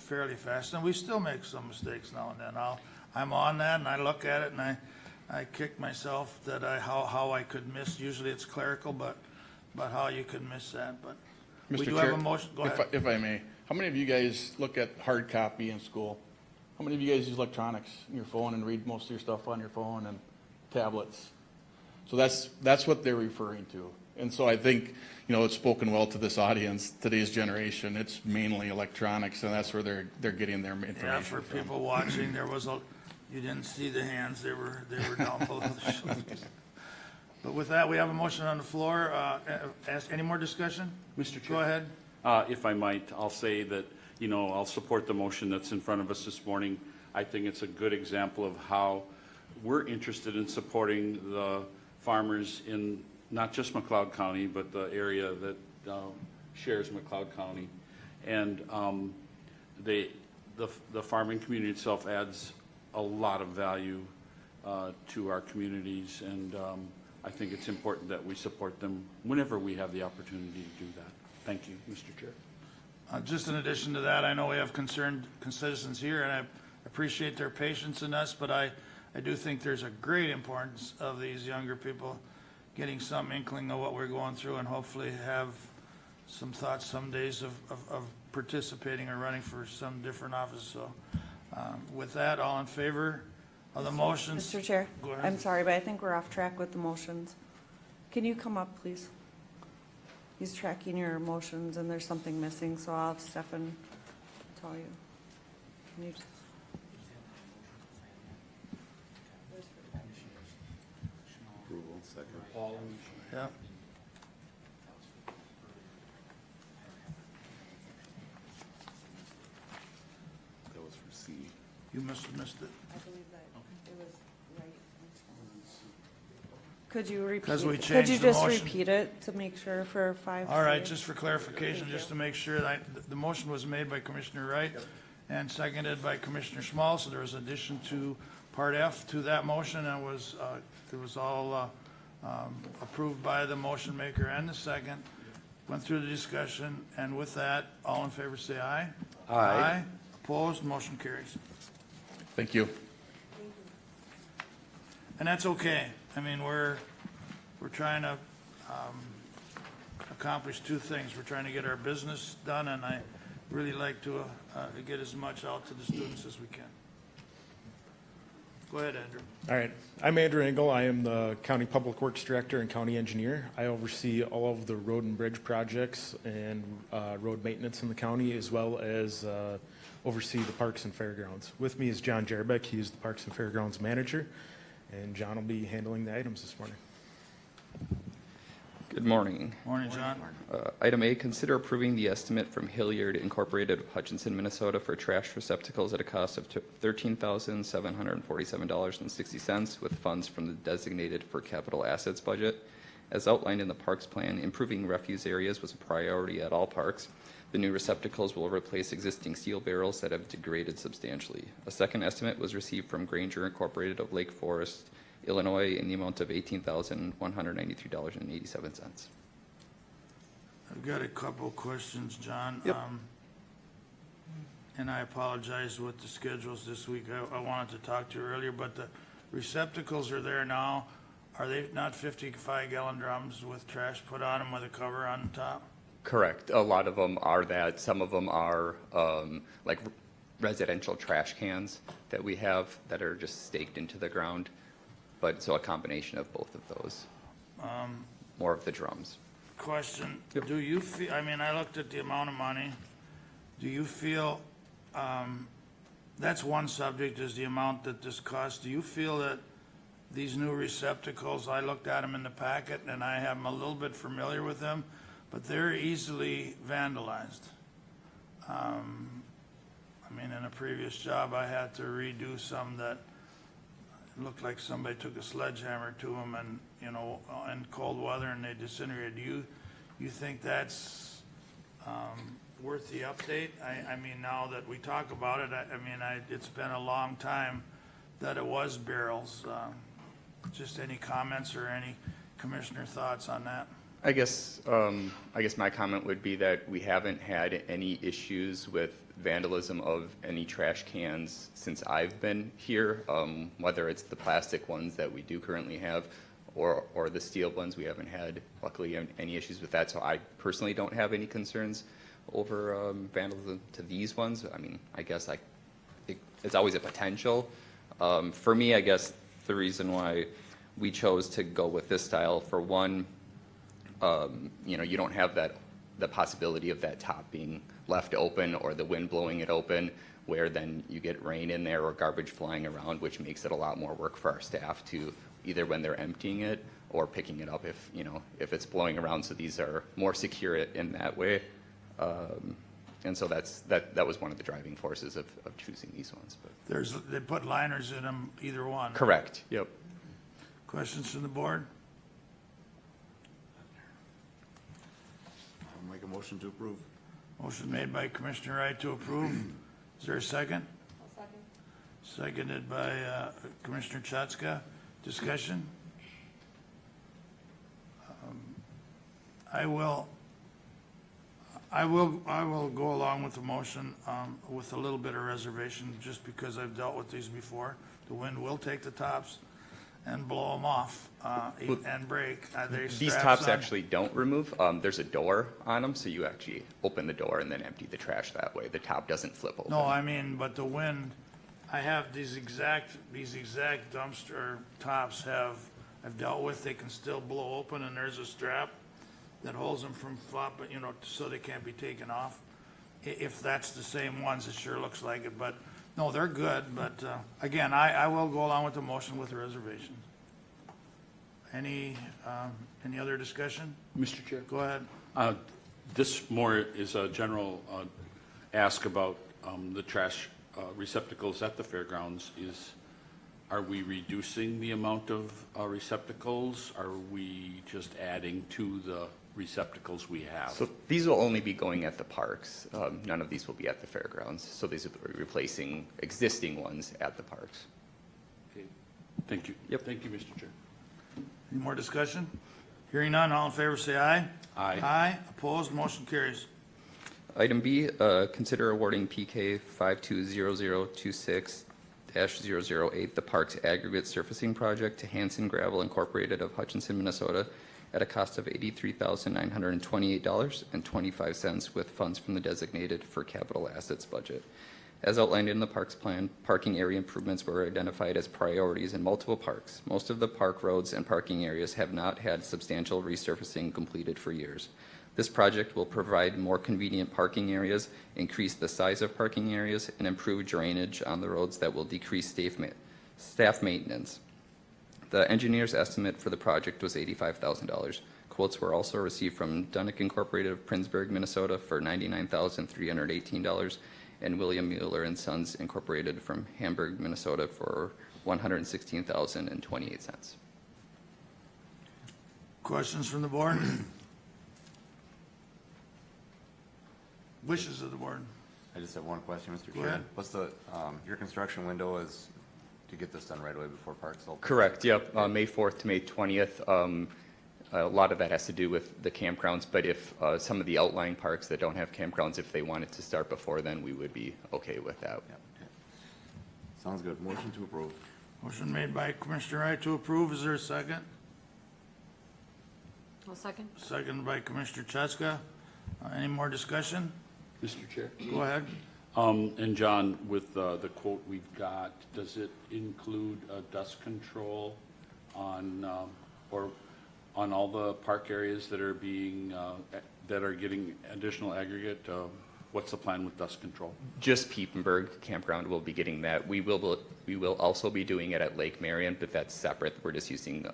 fairly fast, and we still make some mistakes now and then. I'm on that and I look at it and I kick myself that how I could miss, usually it's clerical, but how you could miss that, but we Mr. do Chair, have a motion, go ahead. If I may, how many of you guys look at hard copy in school? How many of you guys use electronics in your phone and read most of your stuff on your phone and tablets? So that's what they're referring to. And so I think, it's spoken well to this audience, today's generation. It's mainly electronics, and that's where they're getting their information Yeah, for from. people watching, you didn't see the hands, they were down below the shoulders. But with that, we have a motion on the floor. Any more discussion? Mr. Chair. Go ahead. If I might, I'll say that, I'll support the motion that's in front of us this morning. I think it's a good example of how we're interested in supporting the farmers in not just McLeod County, but the area that shares McLeod County. And the farming community itself adds a lot of value to our communities, and I think it's important that we support them whenever we have the opportunity to do that. Thank you, Mr. Chair. Just in addition to that, I know we have concerned citizens here, and I appreciate their patience in us, but I do think there's a great importance of these younger people getting some inkling of what we're going through, and hopefully have some thoughts some days of participating or running for some different office. So with that, all in favor of the motions? Mr. Chair, Go ahead. I'm sorry, but I think we're off track with the motions. Can you come up, please? He's tracking your motions and there's something missing, so I'll have Stefan tell you. Can you just- Approval, second. Yeah. That was for C. You must have missed it. I believe that it was right. Could you repeat? 'Cause we Could changed you the just motion. repeat it to make sure for 5C? All right, just for clarification, Thank just you. to make sure that the motion was made by Commissioner Wright and seconded by Commissioner Schmal, so there was addition to Part F to that motion, and it was all approved by the motion maker and the second. Went through the discussion, and with that, all in favor say aye. Aye. Opposed, motion carries. Thank you. And that's okay. I mean, we're trying to accomplish two things. We're trying to get our business done, and I really like to get as much out to the students as we can. Go ahead, Andrew. All right. I'm Andrew Engel. I am the County Public Works Director and County Engineer. I oversee all of the road and bridge projects and road maintenance in the county, as well as oversee the Parks and Fairgrounds. With me is John Jarbeck. He is the Parks and Fairgrounds Manager, and John will be handling the items this morning. Good morning. Morning, John. Item A, consider approving the estimate from Hilliard Incorporated of Hutchinson, Minnesota for trash receptacles at a cost of $13,747.60 with funds from the designated for capital assets budget. As outlined in the parks plan, improving refuse areas was a priority at all parks. The new receptacles will replace existing steel barrels that have degraded substantially. A second estimate was received from Granger Incorporated of Lake Forest, Illinois, in the amount of $18,193.87. I've got a couple of questions, John. Yep. And I apologize with the schedules this week. I wanted to talk to you earlier, but the receptacles are there now. Are they not 55-gallon drums with trash put on them with a cover on top? Correct. A lot of them are that. Some of them are like residential trash cans that we have that are just staked into the ground. But so a combination of both of those. More of the drums. Question, Yep. do you feel, I mean, I looked at the amount of money. Do you feel, that's one subject, is the amount that this costs. Do you feel that these new receptacles, I looked at them in the packet and I am a little bit familiar with them, but they're easily vandalized. I mean, in a previous job, I had to redo some that looked like somebody took a sledgehammer to them and, you know, in cold weather and they disintegrated. Do you think that's worth the update? I mean, now that we talk about it, it's been a long time that it was barrels. Just any comments or any commissioner thoughts on that? I guess my comment would be that we haven't had any issues with vandalism of any trash cans since I've been here, whether it's the plastic ones that we do currently have or the steel ones. We haven't had, luckily, any issues with that. So I personally don't have any concerns over vandalism to these ones. I mean, I guess it's always a potential. For me, I guess the reason why we chose to go with this style, for one, you don't have the possibility of that top being left open or the wind blowing it open, where then you get rain in there or garbage flying around, which makes it a lot more work for our staff to either when they're emptying it or picking it up if it's blowing around. So these are more secure in that way. And so that was one of the driving forces of choosing these ones. But. They put liners in them, either one. Correct. Yep. Questions from the board? I'll make a motion to approve. Motion made by Commissioner Wright to approve. Is there a second? Seconded by Commissioner Chatska. Discussion? I will go along with the motion with a little bit of reservation, just because I've dealt with these before. The wind will take the tops and blow them off and break. These tops actually don't remove. There's a door on them, so you actually open the door and then empty the trash that way. The top doesn't flip open. No, I mean, but the wind, I have these exact dumpster tops I've dealt with. They can still blow open, and there's a strap that holds them from flopping, so they can't be taken off. If that's the same ones, it sure looks like it, but no, they're good. But again, I will go along with the motion with the reservation. Any other discussion? Mr. Chair? Go ahead. This more is a general ask about the trash receptacles at the fairgrounds. Are we reducing the amount of receptacles? Are we just adding to the receptacles we have? So these will only be going at the parks. None of these will be at the fairgrounds. So these will be replacing existing ones at the parks. Okay. Thank you. Yep. Thank you, Mr. Chair. Any more discussion? Hearing none, all in favor say aye. Aye. Aye, opposed, motion carries. Item B, consider awarding PK 520026-008, the park's aggregate surfacing project, to Hanson Gravel Incorporated of Hutchinson, Minnesota, at a cost of $83,928.25 with funds from the designated for capital assets budget. As outlined in the parks plan, parking area improvements were identified as priorities in multiple parks. Most of the park roads and parking areas have not had substantial resurfacing completed for years. This project will provide more convenient parking areas, increase the size of parking areas, and improve drainage on the roads that will decrease staff maintenance. The engineer's estimate for the project was $85,000. Quotes were also received from Dunnick Incorporated of Princeburg, Minnesota for $99,318, and William Mueller and Sons Incorporated from Hamburg, Minnesota for $116,028. Questions from the board? Wishes of the board. I just have one question, Mr. Go Chair. ahead. What's the, your construction window is to get this done right away before parks open? Correct, yep, May 4th to May 20th. A lot of that has to do with the campgrounds, but if some of the outlying parks that don't have campgrounds, if they wanted to start before then, we would be okay with that. Yeah, okay. Sounds good. Motion to approve. Motion made by Commissioner Wright to approve. Is there a second? I'll second. Second by Commissioner Cheska. Any more discussion? Mr. Chair? Go ahead. And John, with the quote we've got, does it include dust control on, or on all the park areas that are being, that are getting additional aggregate? What's the plan with dust control? Just Piepenburg Campground will be getting that. We will also be doing it at Lake Marion, but that's separate. We're just using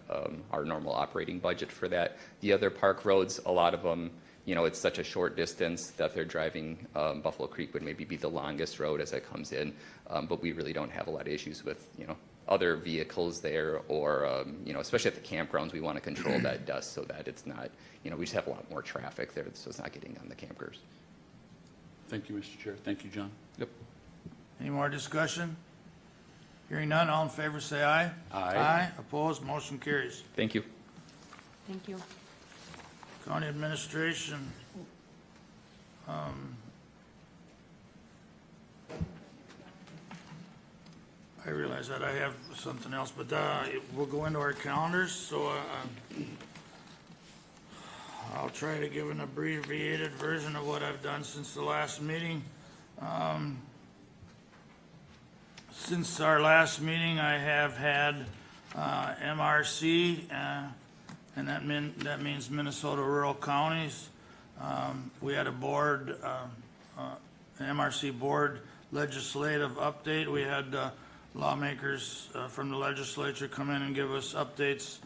our normal operating budget for that. The other park roads, a lot of them, you know, it's such a short distance that they're driving. Buffalo Creek would maybe be the longest road as it comes in, but we really don't have a lot of issues with, you know, other vehicles there, or, you know, especially at the campgrounds, we want to control that dust so that it's not, you know, we just have a lot more traffic there, so it's not getting on the campers. Thank you, Mr. Chair. Thank you, John. Yep. Any more discussion? Hearing none, all in favor say aye. Aye. Aye, opposed, motion carries. Thank you. Thank you. County administration. I realize that I have something else, but we'll go into our calendars, so I'll try to give an abbreviated version of what I've done since the last meeting. Since our last meeting, I have had MRC, and that means Minnesota Rural Counties. We had a board, an MRC board legislative update. We had lawmakers from the legislature come in and give us updates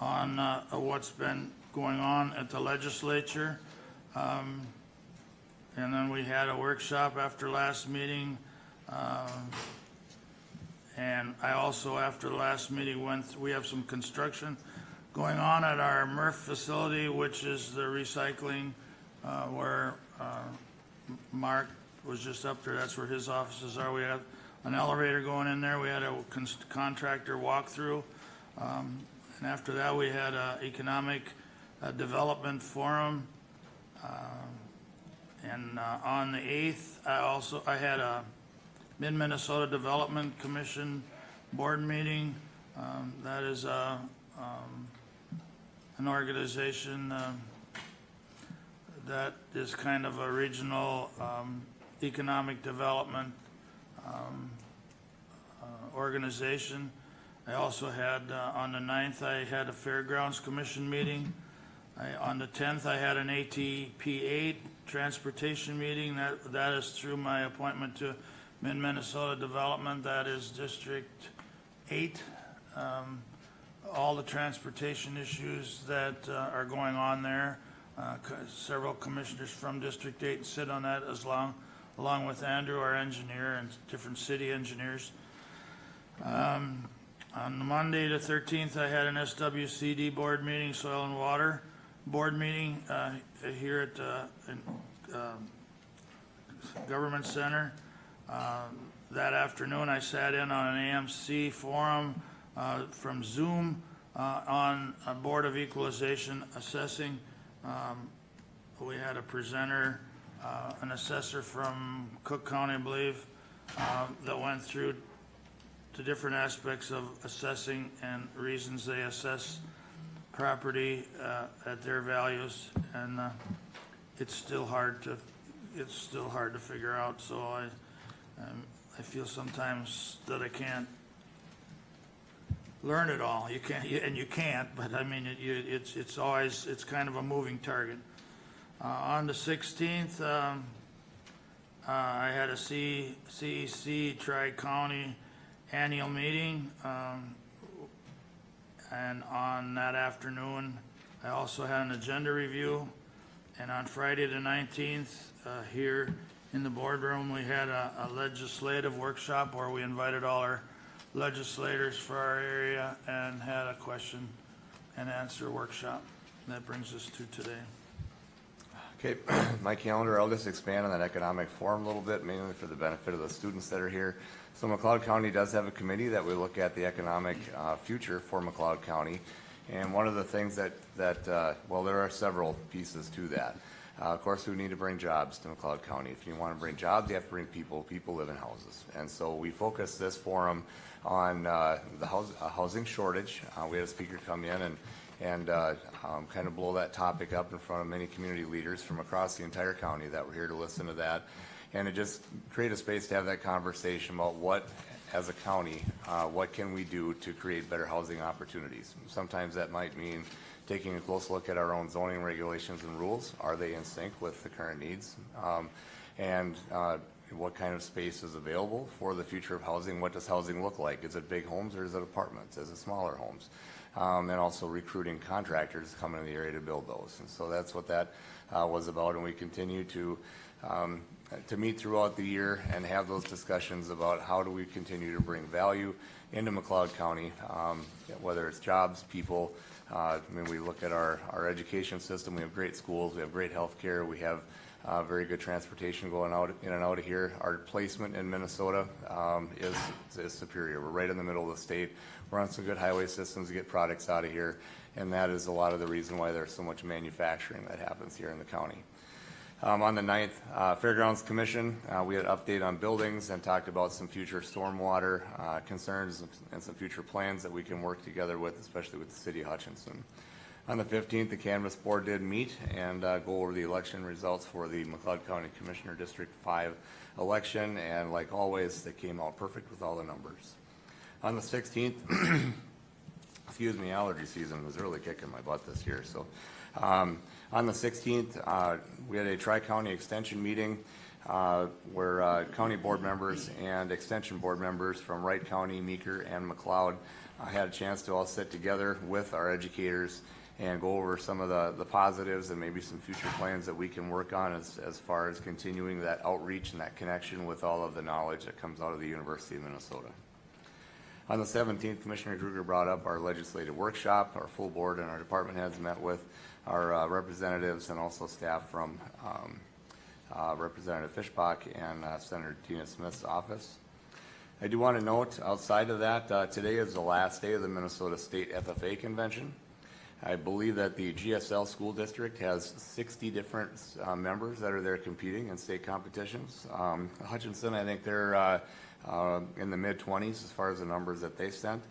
on what's been going on at the legislature. And then we had a workshop after last meeting. And I also, after the last meeting, we have some construction going on at our MRF facility, which is the recycling, where Mark was just up there. That's where his offices are. We have an elevator going in there. We had a contractor walkthrough. And after that, we had an economic development forum. And on the 8th, I had a Mid-Minnesota Development Commission board meeting. That is an organization that is kind of a regional economic development organization. I also had, on the 9th, I had a Fairgrounds Commission meeting. On the 10th, I had an ATP8 transportation meeting. That is through my appointment to Mid-Minnesota Development. That is District 8. All the transportation issues that are going on there. Several commissioners from District 8 sit on that along with Andrew, our engineer, and different city engineers. On Monday the 13th, I had an SWCD board meeting, soil and water board meeting here at Government Center. That afternoon, I sat in on an AMC forum from Zoom on a Board of Equalization assessing. We had a presenter, an assessor from Cook County, I believe, that went through the different aspects of assessing and reasons they assess property at their values, and it's still hard to figure out. So I feel sometimes that I can't learn it all. You can't, but I mean it's always kind of a moving target. On the 16th, I had a CEC Tri-County annual meeting, and on that afternoon, I also had an agenda review. And on Friday the 19th, here in the boardroom, we had a legislative workshop where we invited all our legislators for our area and had a question and answer workshop. That brings us to today. Okay, my calendar, I'll just expand on that economic forum a little bit, mainly for the benefit of the students that are here. So McLeod County does have a committee that we look at the economic future for McLeod County. And one of the things well, there are several pieces to that. Of course, we need to bring jobs to McLeod County. If you want to bring jobs, you have to bring people. People live in houses. And so we focus this forum on the housing shortage. We had a speaker come in and kind of blow that topic up in front of many community leaders from across the entire county that were here to listen to that. And it just create a space to have that conversation about what, as a county, what can we do to create better housing opportunities. Sometimes that might mean taking a close look at our own zoning regulations and rules. Are they in sync with the current needs? And what kind of space is available for the future of housing? What does housing look like? Is it big homes or is it apartments? Is it smaller homes? And also recruiting contractors to come into the area to build those. And so that's what that was about. And we continue to meet throughout the year and have those discussions about how do we continue to bring value into McLeod County, whether it's jobs, people. I mean, we look at our education system. We have great schools. We have great health care. We have very good transportation going out in and out of here. Our placement in Minnesota is superior. We're right in the middle of the state. We're on some good highway systems to get products out of here, and that is a lot of the reason why there's so much manufacturing that happens here in the county. On the 9th, Fairgrounds Commission, we had an update on buildings and talked about some future stormwater concerns and some future plans that we can work together with, especially with the city of Hutchinson. On the 15th, the Canvas Board did meet and go over the election results for the McLeod County Commissioner District 5 election, and like always, they came out perfect with all the numbers. On the 16th, excuse me, allergy season was really kicking my butt this year. So on the 16th, we had a Tri-County Extension meeting where county board members and extension board members from Wright County, Meeker, and McLeod had a chance to all sit together with our educators and go over some of the positives and maybe some future plans that we can work on as far as continuing that outreach and that connection with all of the knowledge that comes out of the University of Minnesota. On the 17th, Commissioner Kruger brought up our legislative workshop. Our full board and our department heads met with our representatives and also staff from Representative Fishbach and Senator Tina Smith's office. I do want to note, outside of that, today is the last day of the Minnesota State FFA Convention. I believe that the GSL school district has 60 different members that are there competing in state competitions. Hutchinson, I think they're in the mid-20s as far as the numbers that they sent.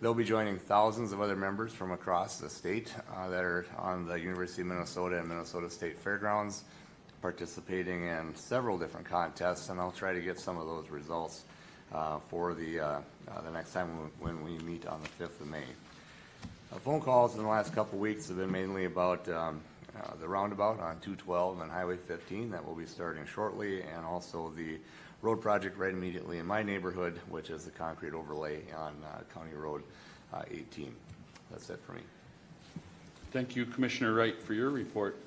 They'll be joining thousands of other members from across the state that are on the University of Minnesota and Minnesota State Fairgrounds, participating in several different contests, and I'll try to get some of those results for the next time when we meet on the 5th of May. Phone calls in the last couple weeks have been mainly about the roundabout on 212 and Highway 15 that will be starting shortly, and also the road project right immediately in my neighborhood, which is the concrete overlay on County Road 18. That's it for me. Thank you, Commissioner Wright, for your report.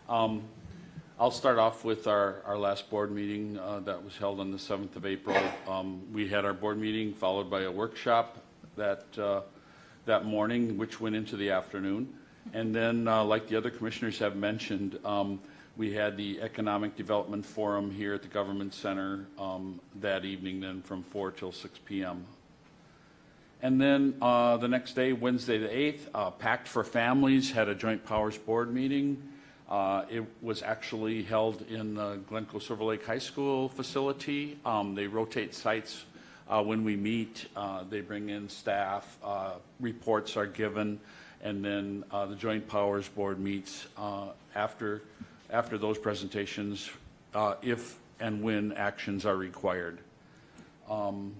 I'll start off with our last board meeting that was held on the 7th of April. We had our board meeting followed by a workshop that morning, which went into the afternoon. And then, like the other commissioners have mentioned, we had the Economic Development Forum here at the Government Center that evening, then from 4 till 6 p.m. And then the next day, Wednesday the 8th, Pact for Families had a Joint Powers Board meeting. It was actually held in the Glencoe Silver Lake High School facility. They rotate sites when we meet. They bring in staff, reports are given, and then the Joint Powers Board meets after those presentations if and when actions are required. And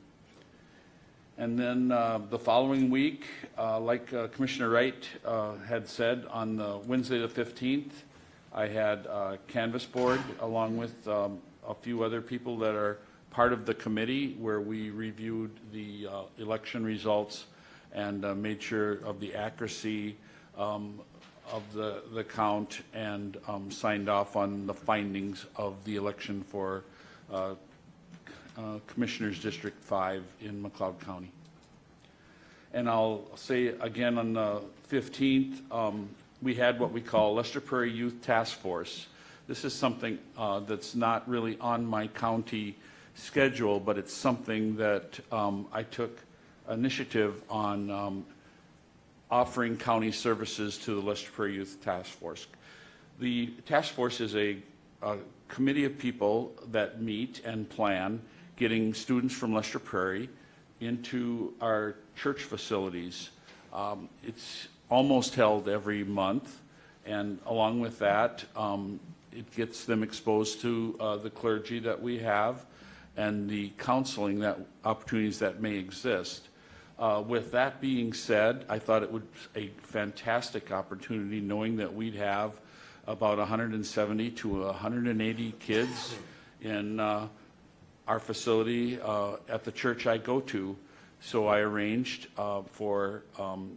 then the following week, like Commissioner Wright had said, on the Wednesday the 15th, I had Canvas Board along with a few other people that are part of the committee where we reviewed the election results and made sure of the accuracy of the count and signed off on the findings of the election for Commissioners District 5 in McLeod County. And I'll say again on the 15th, we had what we call Lester Prairie Youth Task Force. This is something that's not really on my county schedule, but it's something that I took initiative on offering county services to the Lester Prairie Youth Task Force. The task force is a committee of people that meet and plan getting students from Lester Prairie into our church facilities. It's almost held every month, and along with that, it gets them exposed to the clergy that we have and the counseling opportunities that may exist. With that being said, I thought it would be a fantastic opportunity, knowing that we'd have about 170 to 180 kids in our facility at the church I go to. So I arranged for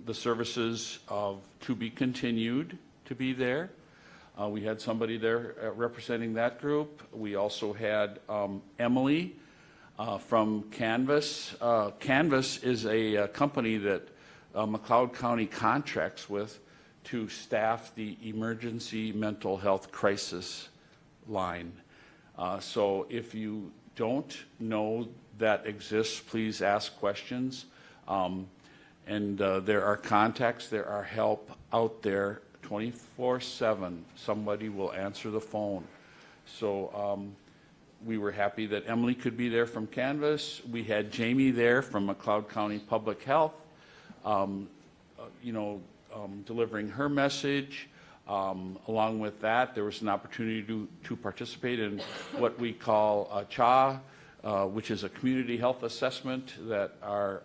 the services to be continued to be there. We had somebody there representing that group. We also had Emily from Canvas. Canvas is a company that McLeod County contracts with to staff the emergency mental health crisis line. So if you don't know that exists, please ask questions. And there are contacts, there are help out there 24/7. Somebody will answer the phone. So we were happy that Emily could be there from Canvas. We had Jamie there from McLeod County Public Health, delivering her message. Along with that, there was an opportunity to participate in what we call CHA, which is a community health assessment that our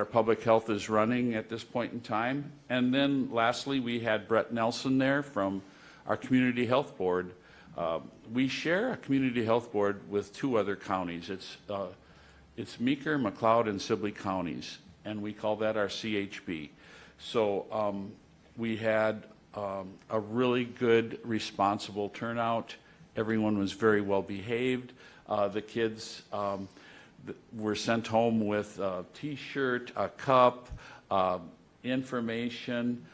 public health is running at this point in time. And then lastly, we had Brett Nelson there from our community health board. We share a community health board with two other counties. It's Meeker, McLeod, and Sibley counties, and we call that our CHB. So we had a really good, responsible turnout. Everyone was very well behaved. The kids were sent home with a T-shirt, a cup, information,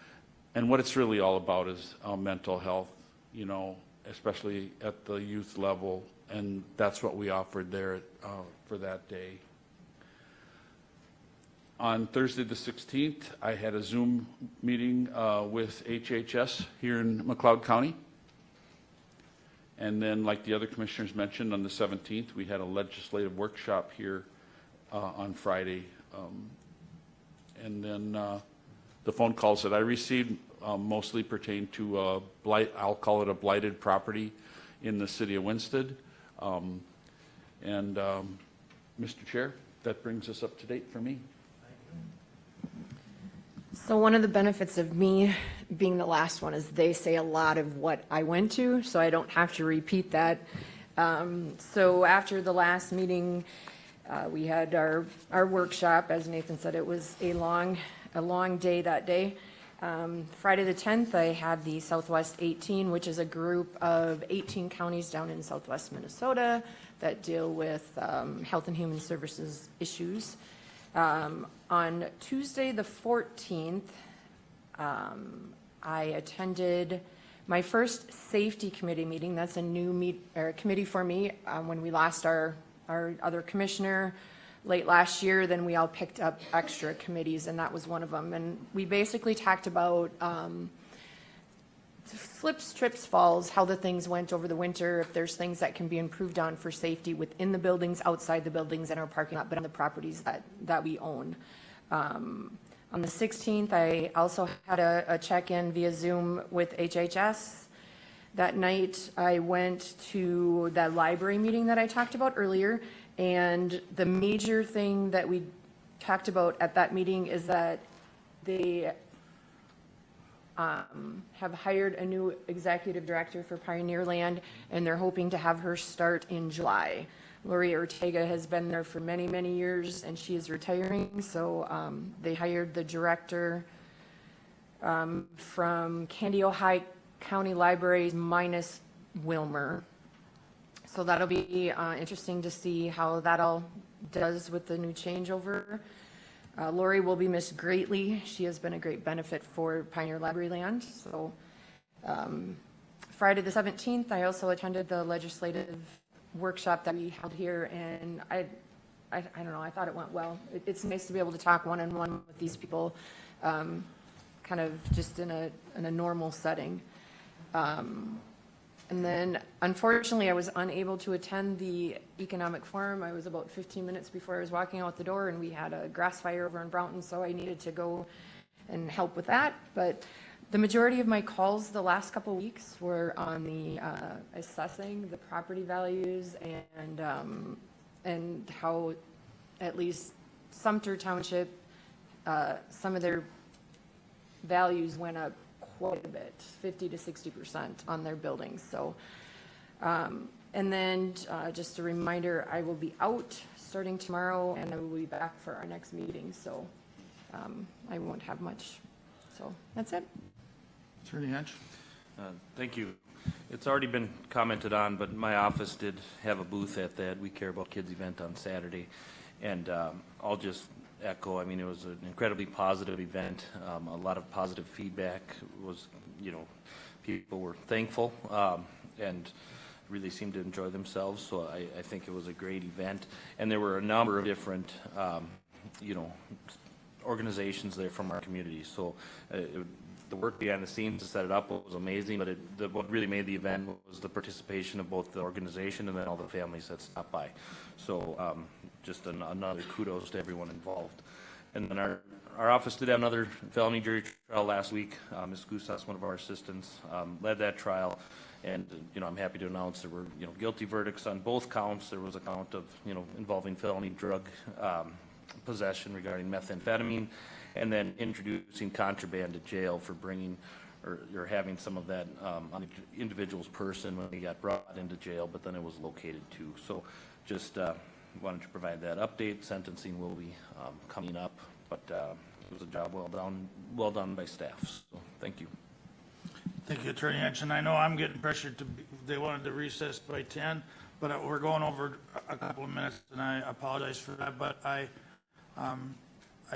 and what it's really all about is mental health, especially at the youth level, and that's what we offered there for that day. On Thursday the 16th, I had a Zoom meeting with HHS here in McLeod County. And then, like the other commissioners mentioned, on the 17th, we had a legislative workshop here on Friday. And then the phone calls that I received mostly pertain to I'll call it a blighted property in the city of Winsted. Mr. Chair, that brings us up to date for me. So one of the benefits of me being the last one is they say a lot of what I went to, so I don't have to repeat that. So after the last meeting, we had our workshop. As Nathan said, it was a long day that day. Friday the 10th, I had the Southwest 18, which is a group of 18 counties down in southwest Minnesota that deal with health and human services issues. On Tuesday the 14th, I attended my first safety committee meeting. That's a new committee for me. When we lost our other commissioner late last year, then we all picked up extra committees, and that was one of them. And we basically talked about slips, trips, falls, how the things went over the winter, if there's things that can be improved on for safety within the buildings, outside the buildings, and our parking lot, but on the properties that we own. On the 16th, I also had a check-in via Zoom with HHS. That night, I went to that library meeting that I talked about earlier, and the major thing that we talked about at that meeting is that they have hired a new executive director for Pioneer Land, and they're hoping to have her start in July. Lori Ortega has been there for many, many years, and she is retiring, so they hired the director from Candy-Ojai County Libraries minus Wilmer. So that'll be interesting to see how that all does with the new changeover. Lori will be missed greatly. She has been a great benefit for Pioneer Library Land. So Friday the 17th, I also attended the legislative workshop that we held here, and I don't know, I thought it went well. It's nice to be able to talk one-on-one with these people, kind of just in a normal setting. And then, unfortunately, I was unable to attend the economic forum. I was about 15 minutes before I was walking out the door, and we had a grass fire over in Brownton, so I needed to go and help with that. But the majority of my calls the last couple of weeks were on the assessing the property values and how at least Sumter Township, some of their values went up quite a bit, 50 to 60% on their buildings. So, and then just a reminder, I will be out starting tomorrow, and I will be back for our next meeting. So I won't have much. So that's it. Attorney Hench? Thank you. It's already been commented on, but my office did have a booth at that We Care About Kids event on Saturday. And I'll just echo, I mean, it was an incredibly positive event. A lot of positive feedback was, people were thankful and really seemed to enjoy themselves. So I think it was a great event. And there were a number of different, organizations there from our community. So the work behind the scenes to set it up was amazing, but what really made the event was the participation of both the organization and then all the families that stopped by. So just another kudos to everyone involved. And then our office did have another felony jury trial last week. Ms. Gusas, one of our assistants, led that trial. And, I'm happy to announce there were, guilty verdicts on both counts. There was a count of, involving felony drug possession regarding methamphetamine, and then introducing contraband to jail for bringing or having some of that on the individual's person when he got brought into jail, but then it was located too. So just wanted to provide that update. Sentencing will be coming up, but it was a job well done by staff. So thank you. Thank you, Attorney Hench. And I know I'm getting pressured they wanted to recess by 10, but we're going over a couple of minutes, and I apologize for that. But I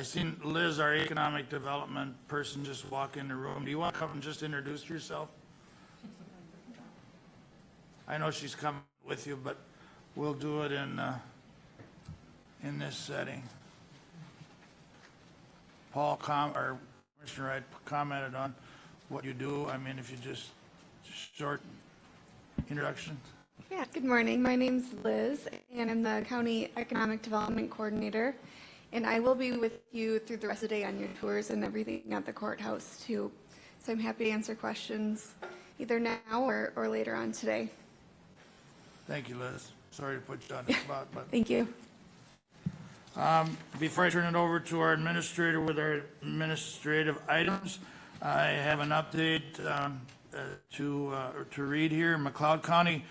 seen Liz, our economic development person, just walk in the room. Do you want to come and just introduce yourself? I know she's coming with you, but we'll do it in this setting. Paul, or Commissioner Wright commented on what you do. I mean, if you just short introduction. Yeah, good morning. My name's Liz, and I'm the County Economic Development Coordinator. And I will be with you through the rest of the day on your tours and everything at the courthouse, too. So I'm happy to answer questions either now or later on today. Thank you, Liz. Sorry to put you on the spot, but Thank you. before I turn it over to our administrator with our administrative items, I have an update to read here. McLeod County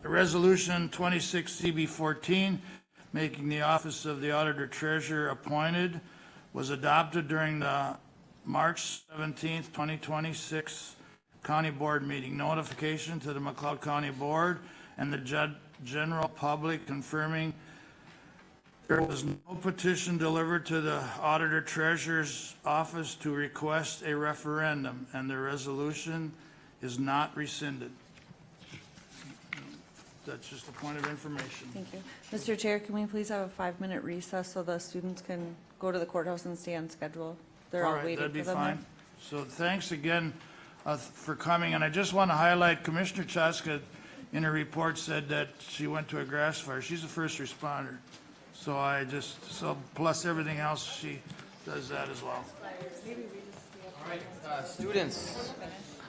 Resolution 26 CB14, making the office of the Auditor Treasurer appointed, was adopted during the March 17th, 2026 County Board meeting. Notification to the McLeod County Board and the general public confirming there was no petition delivered to the Auditor Treasurer's office to request a referendum, and the resolution is not rescinded. That's just a point of information. Thank you. Mr. Chair, can we please have a 5-minute recess so the students can go to the courthouse and stay on schedule? They're all right, waiting for them. that'd be fine. So thanks again for coming, and I just want to highlight Commissioner Chaska in her report said that she went to a grass fire. She's a first responder. So plus everything else, she does that as well. All right, students.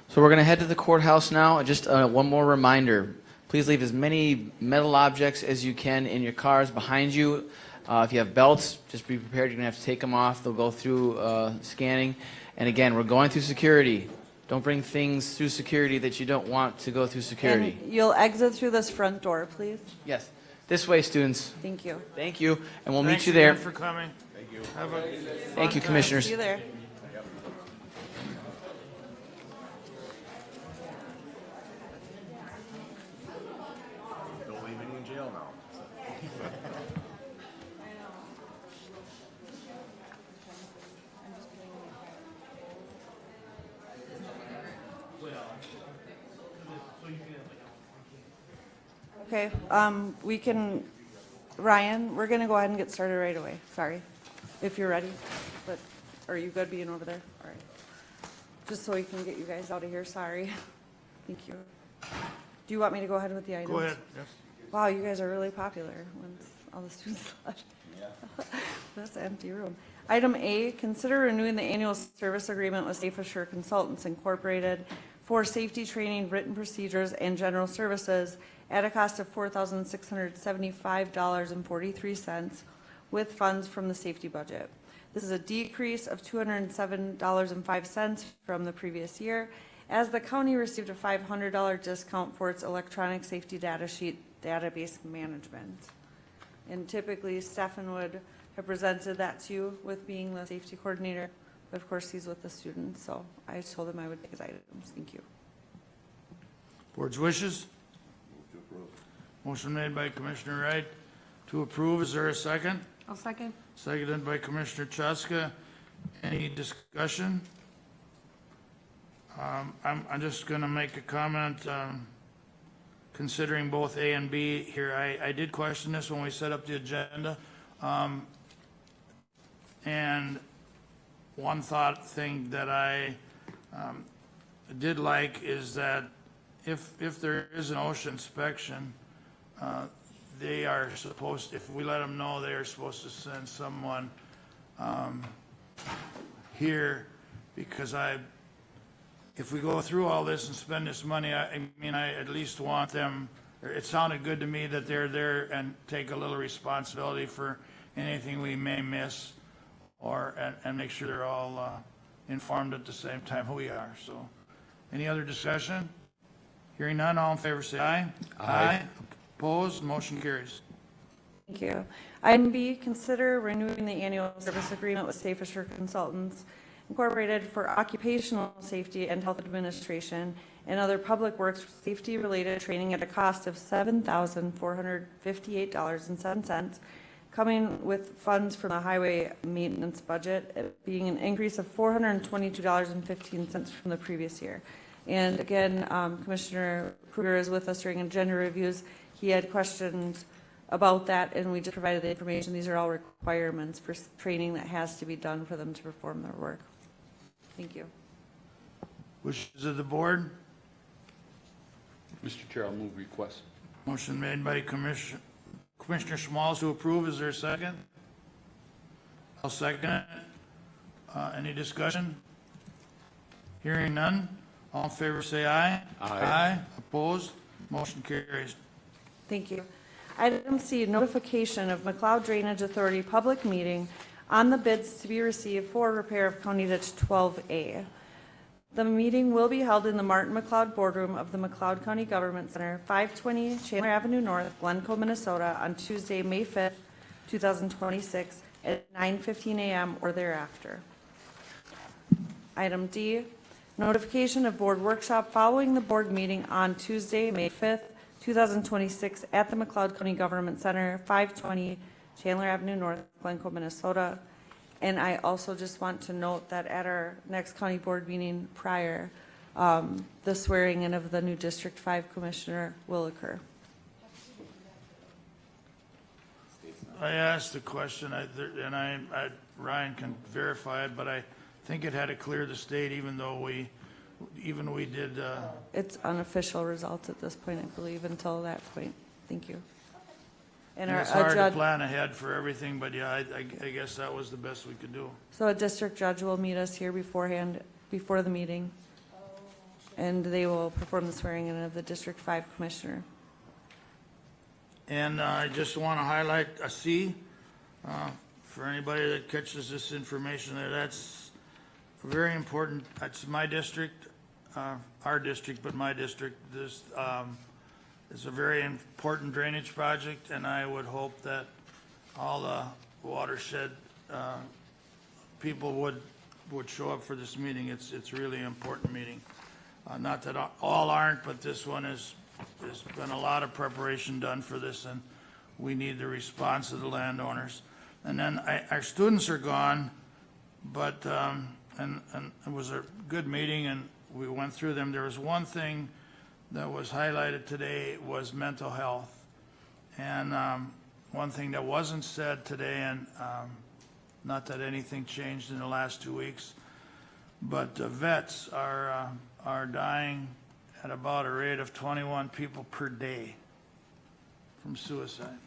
So we're going to head to the courthouse now. Just one more reminder. Please leave as many metal objects as you can in your cars behind you. If you have belts, just be prepared. You're going to have to take them off. They'll go through scanning. And again, we're going through security. Don't bring things through security that you don't want to go through security. And you'll exit through this front door, please. Yes. This way, students. Thank you. Thank you. And we'll meet you Thanks again there. for coming. Thank you. Have a Thank you, fun commissioners. See you there. Don't leave any in jail now. Okay, we can, Ryan, we're gonna go ahead and get started right away, sorry, if you're ready, but, are you good being over there? All right. Just so we can get you guys out of here, sorry. Thank you. Do you want me to go ahead with the items? Go ahead, yes. Wow, you guys are really popular once all the students left. That's an empty room. Item A, consider renewing the annual service agreement with Safe Assure Consultants Incorporated for safety training, written procedures, and general services at a cost of $4,675.43 with funds from the safety budget. This is a decrease of $207.05 from the previous year, as the county received a $500 discount for its electronic safety data sheet database management. And typically, Stefan would have presented that to you with being the safety coordinator, but of course, he's with the students, so I told him I would take his items. Thank you. Board's wishes? Motion made by Commissioner Wright to approve. Is there a second? I'll second. Seconded by Commissioner Chaska. Any discussion? I'm just going to make a comment, considering both A and B here. I did question this when we set up the agenda. And one thing that I did like is that if there is an OSHA inspection, they are supposed, if we let them know, they are supposed to send someone here, because if we go through all this and spend this money, I at least want them, it sounded good to me that they're there and take a little responsibility for anything we may miss, and make sure they're all informed at the same time we are. So, any other discussion? Hearing none, all in favor say aye. Aye. Opposed, motion carries. Thank you. Item B, consider renewing the annual service agreement with Safe Assure Consultants Incorporated for occupational safety and health administration and other public works safety-related training at a cost of $7,458.07, coming with funds from the highway maintenance budget, it being an increase of $422.15 from the previous year. And again, Commissioner Kruger is with us during agenda reviews. He had questions about that, and we just provided the information. These are all requirements for training that has to be done for them to perform their work. Thank you. Wishes of the board? Mr. Chair, I'll move request. Motion made by Commissioner Schmalz to approve. Is there a second? I'll second it. Any discussion? Hearing none. All in favor say aye. Aye. Opposed? Motion carries. Thank you. Item C, notification of McLeod Drainage Authority public meeting on the bids to be received for repair of County Ditch 12A. The meeting will be held in the Martin McLeod Boardroom of the McLeod County Government Center, 520 Chandler Avenue North, Glencoe, Minnesota, on Tuesday, May 5th, 2026, at 9:15 a.m. or thereafter. Item D, notification of board workshop following the board meeting on Tuesday, May 5th, 2026, at the McLeod County Government Center, 520 Chandler Avenue North, Glencoe, Minnesota. And I also just want to note that at our next county board meeting prior, the swearing in of the new District 5 Commissioner will occur. I asked the question, and Ryan can verify it, but I think it had to clear the state, even though we did. It's unofficial results at this point, I believe, until that point. Thank you. And It's hard to plan ahead for everything, but yeah, I guess that was the best we could do. So a district judge will meet us here beforehand, before the meeting, and they will perform the swearing in of the District 5 Commissioner. And I just want to highlight a C, for anybody that catches this information there. That's very important. That's my district, our district, but my district. This is a very important drainage project, and I would hope that all the watershed people would show up for this meeting. It's really an important meeting. Not that all aren't, but this one there's been a lot of preparation done for this, and we need the response of the landowners. And then our students are gone, but and it was a good meeting, and we went through them. There was one thing that was highlighted today was mental health, And one thing that wasn't said today, and not that anything changed in the last 2 weeks, but vets are dying at about a rate of 21 people per day from suicide.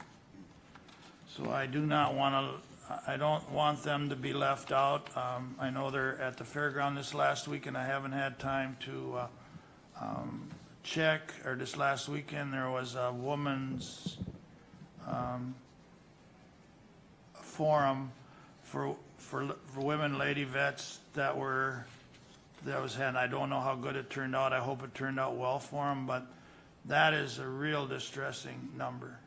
So I do not want to, I don't want them to be left out. I know they're at the fairground this last week, and I haven't had time to check, or this last weekend, there was a woman's forum for women lady vets that was had. I don't know how good it turned out. I hope it turned out well for them, but that is a real distressing number.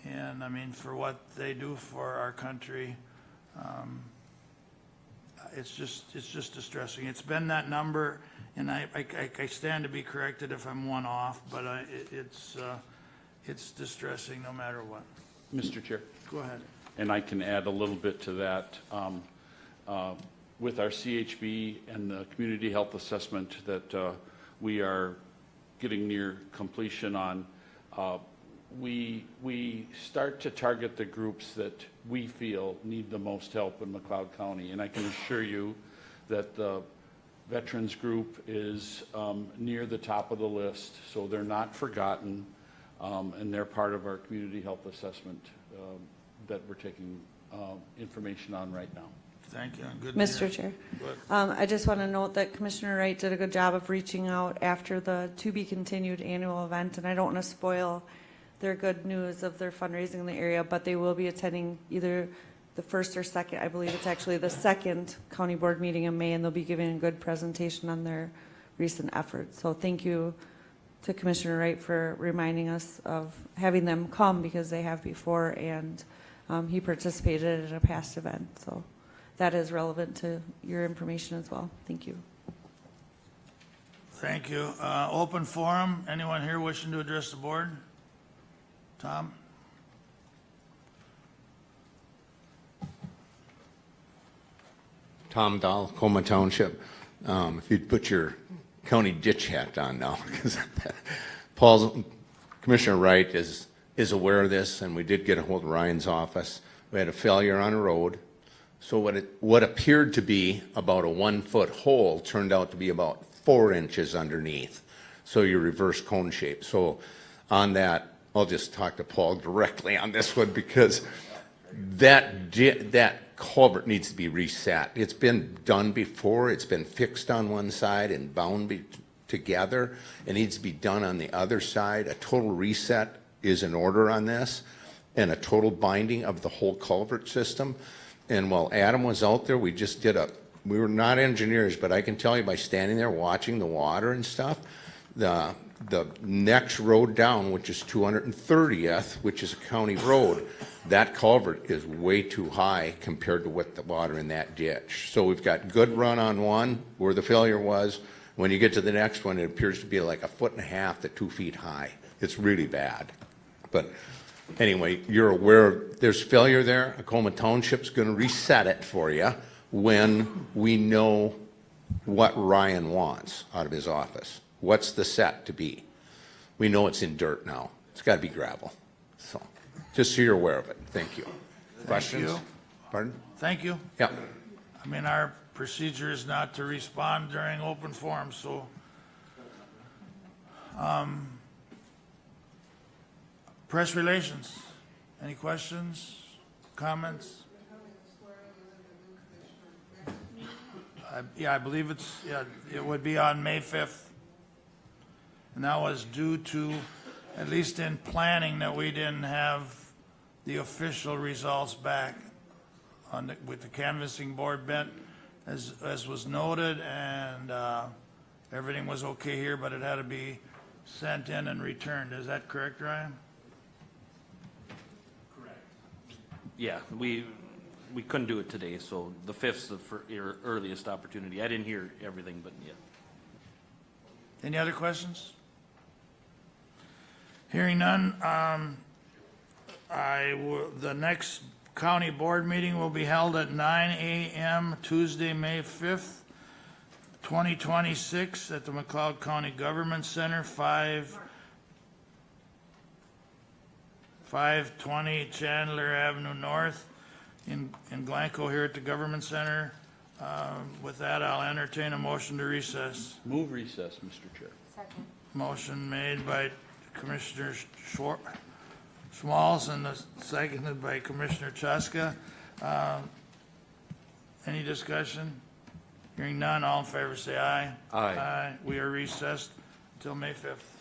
And I mean, for what they do for our country, it's just distressing. It's been that number, and I stand to be corrected if I'm one off, but it's distressing no matter what. Mr. Chair. Go ahead. And I can add a little bit to that. With our CHB and the community health assessment that we are getting near completion on, we start to target the groups that we feel need the most help in McLeod County. And I can assure you that the veterans group is near the top of the list, so they're not forgotten, and they're part of our community health assessment that we're taking information on right now. Thank you. Good to hear. Mr. Chair, I just want to note that Commissioner Wright did a good job of reaching out after the to-be-continued annual event, and I don't want to spoil their good news of their fundraising in the area, but they will be attending either the first or second, I believe it's actually the second county board meeting in May, and they'll be giving a good presentation on their recent efforts. So thank you to Commissioner Wright for reminding us of having them come, because they have before, and he participated in a past event. So that is relevant to your information as well. Thank you. Thank you. Open forum. Anyone here wishing to address the board? Tom? Tom Dahl, Coma Township. If you'd put your county ditch hat on now, because Commissioner Wright is aware of this, and we did get a hold of Ryan's office. We had a failure on a road. So what appeared to be about a 1-foot hole turned out to be about 4 inches underneath. So your reverse cone shape. So on that, I'll just talk to Paul directly on this one, because that culvert needs to be reset. It's been done before. It's been fixed on one side and bound together. It needs to be done on the other side. A total reset is in order on this, and a total binding of the whole culvert system. And while Adam was out there, we were not engineers, but I can tell you by standing there watching the water and stuff, the next road down, which is 230th, which is a county road, that culvert is way too high compared to what the water in that ditch. So we've got good run on one where the failure was. When you get to the next one, it appears to be like 1.5 to 2 feet high. It's really bad. But anyway, you're aware there's failure there. Acoma Township's going to reset it for you when we know what Ryan wants out of his office. What's the set to be? We know it's in dirt now. It's got to be gravel. So just so you're aware of it. Thank you. Questions? Thank you. Pardon? Thank you. Yeah. I mean, our procedure is not to respond during open forum, so press relations. Any questions, comments? I believe it would be on May 5th. And that was due to, at least in planning, that we didn't have the official results back with the canvassing board bent, as was noted, and everything was okay here, but it had to be sent in and returned. Is that correct, Ryan? Yeah, we couldn't do it today, so the 5th's the earliest opportunity. I didn't hear everything, but yeah. Any other questions? Hearing none, the next county board meeting will be held at 9 a.m. Tuesday, May 5th, 2026 at the McLeod County Government Center, 5 520 Chandler Avenue North in Glencoe here at the Government Center. With that, I'll entertain a motion to recess. Move recess, Mr. Chair. Second. Motion made by Commissioner Schmalz and seconded by Commissioner Cheska. Any discussion? Hearing none, all in favor say aye. Aye. We are recessed until May 5th.